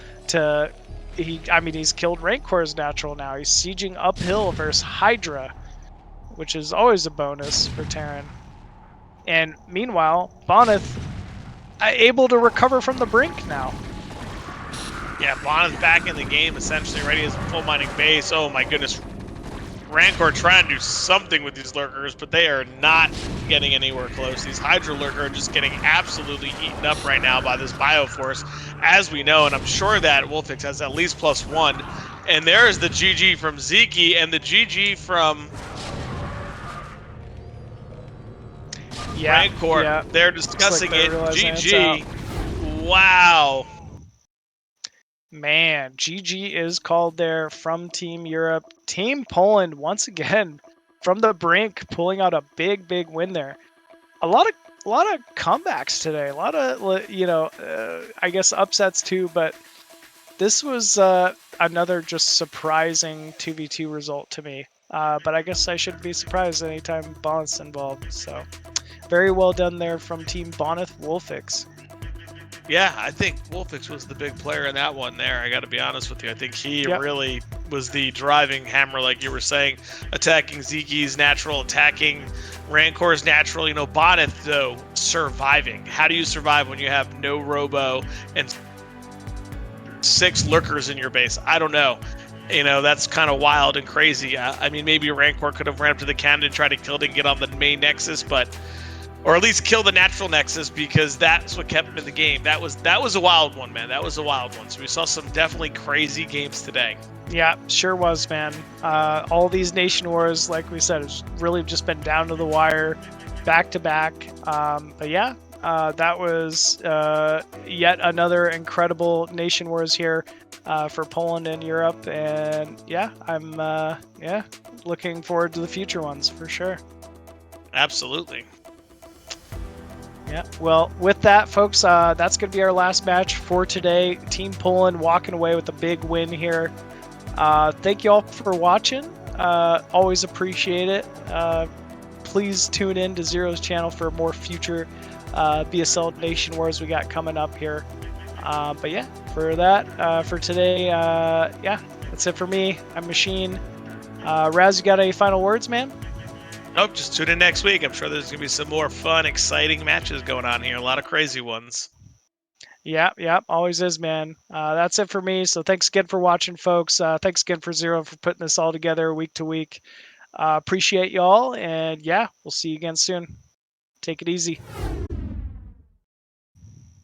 He's killed Rancor's natural now. He's sieging uphill versus Hydra, which is always a bonus for Terran. And meanwhile, Bonnet able to recover from the brink now. Yeah, Bonnet's back in the game, essentially ready as a full mining base. Oh my goodness. Rancor trying to do something with these lurkers, but they are not getting anywhere close. These Hydra lurker are just getting absolutely eaten up right now by this Bioforce, as we know, and I'm sure that Wolfix has at least +1. And there's the GG from Zeke and the GG from Rancor. Yeah. They're discussing like it. GG. Wow. Man, GG is called there from Team Europe. Team Poland, once again, from the brink, pulling out a big win there. A lot of comebacks today. A lot of, I guess upsets too, but this was another just surprising 2v2 result to me. But I guess I shouldn't be surprised anytime Bonnet's involved. So very well done there from Team Bonnet Wolfix. Yeah, I think Wolfix was the big player in that one there. I got to be honest with you. I think he really was the driving hammer, like you were saying, attacking Zeke's natural, attacking Rancor's natural. Bonnet, though, surviving. How do you survive when you have no robo and 6 lurkers in your base? I don't know. That's kind of wild and crazy. I mean, maybe Rancor could have ran up to the cannon and tried to kill it and get on the main nexus, or at least kill the natural nexus, because that's what kept him in the game. That was a wild one, man. That was a wild one. So we saw some definitely crazy games today. Yeah, sure was, man. All these Nation Wars, like we said, it's really just been down to the wire, back to back. But yeah, that was yet another incredible Nation Wars here for Poland and Europe. And yeah, I'm looking forward to the future ones for sure. Absolutely. Yeah. Well, with that, folks, that's going to be our last match for today. Team Poland walking away with a big win here. Thank you all for watching. Always appreciate it. Please tune in to Zero's channel for more future BSL Nation Wars we got coming up here. But yeah, for that, for today, yeah, that's it for me. I'm Machine. Raz, you got any final words, man? Nope, just tune in next week. I'm sure there's going to be some more fun, exciting matches going on here. A lot of crazy ones. Yeah, always is, man. That's it for me. So thanks again for watching, folks. Thanks again for Zero for putting this all together week to week. Appreciate y'all, and yeah, we'll see you again soon. Take it easy.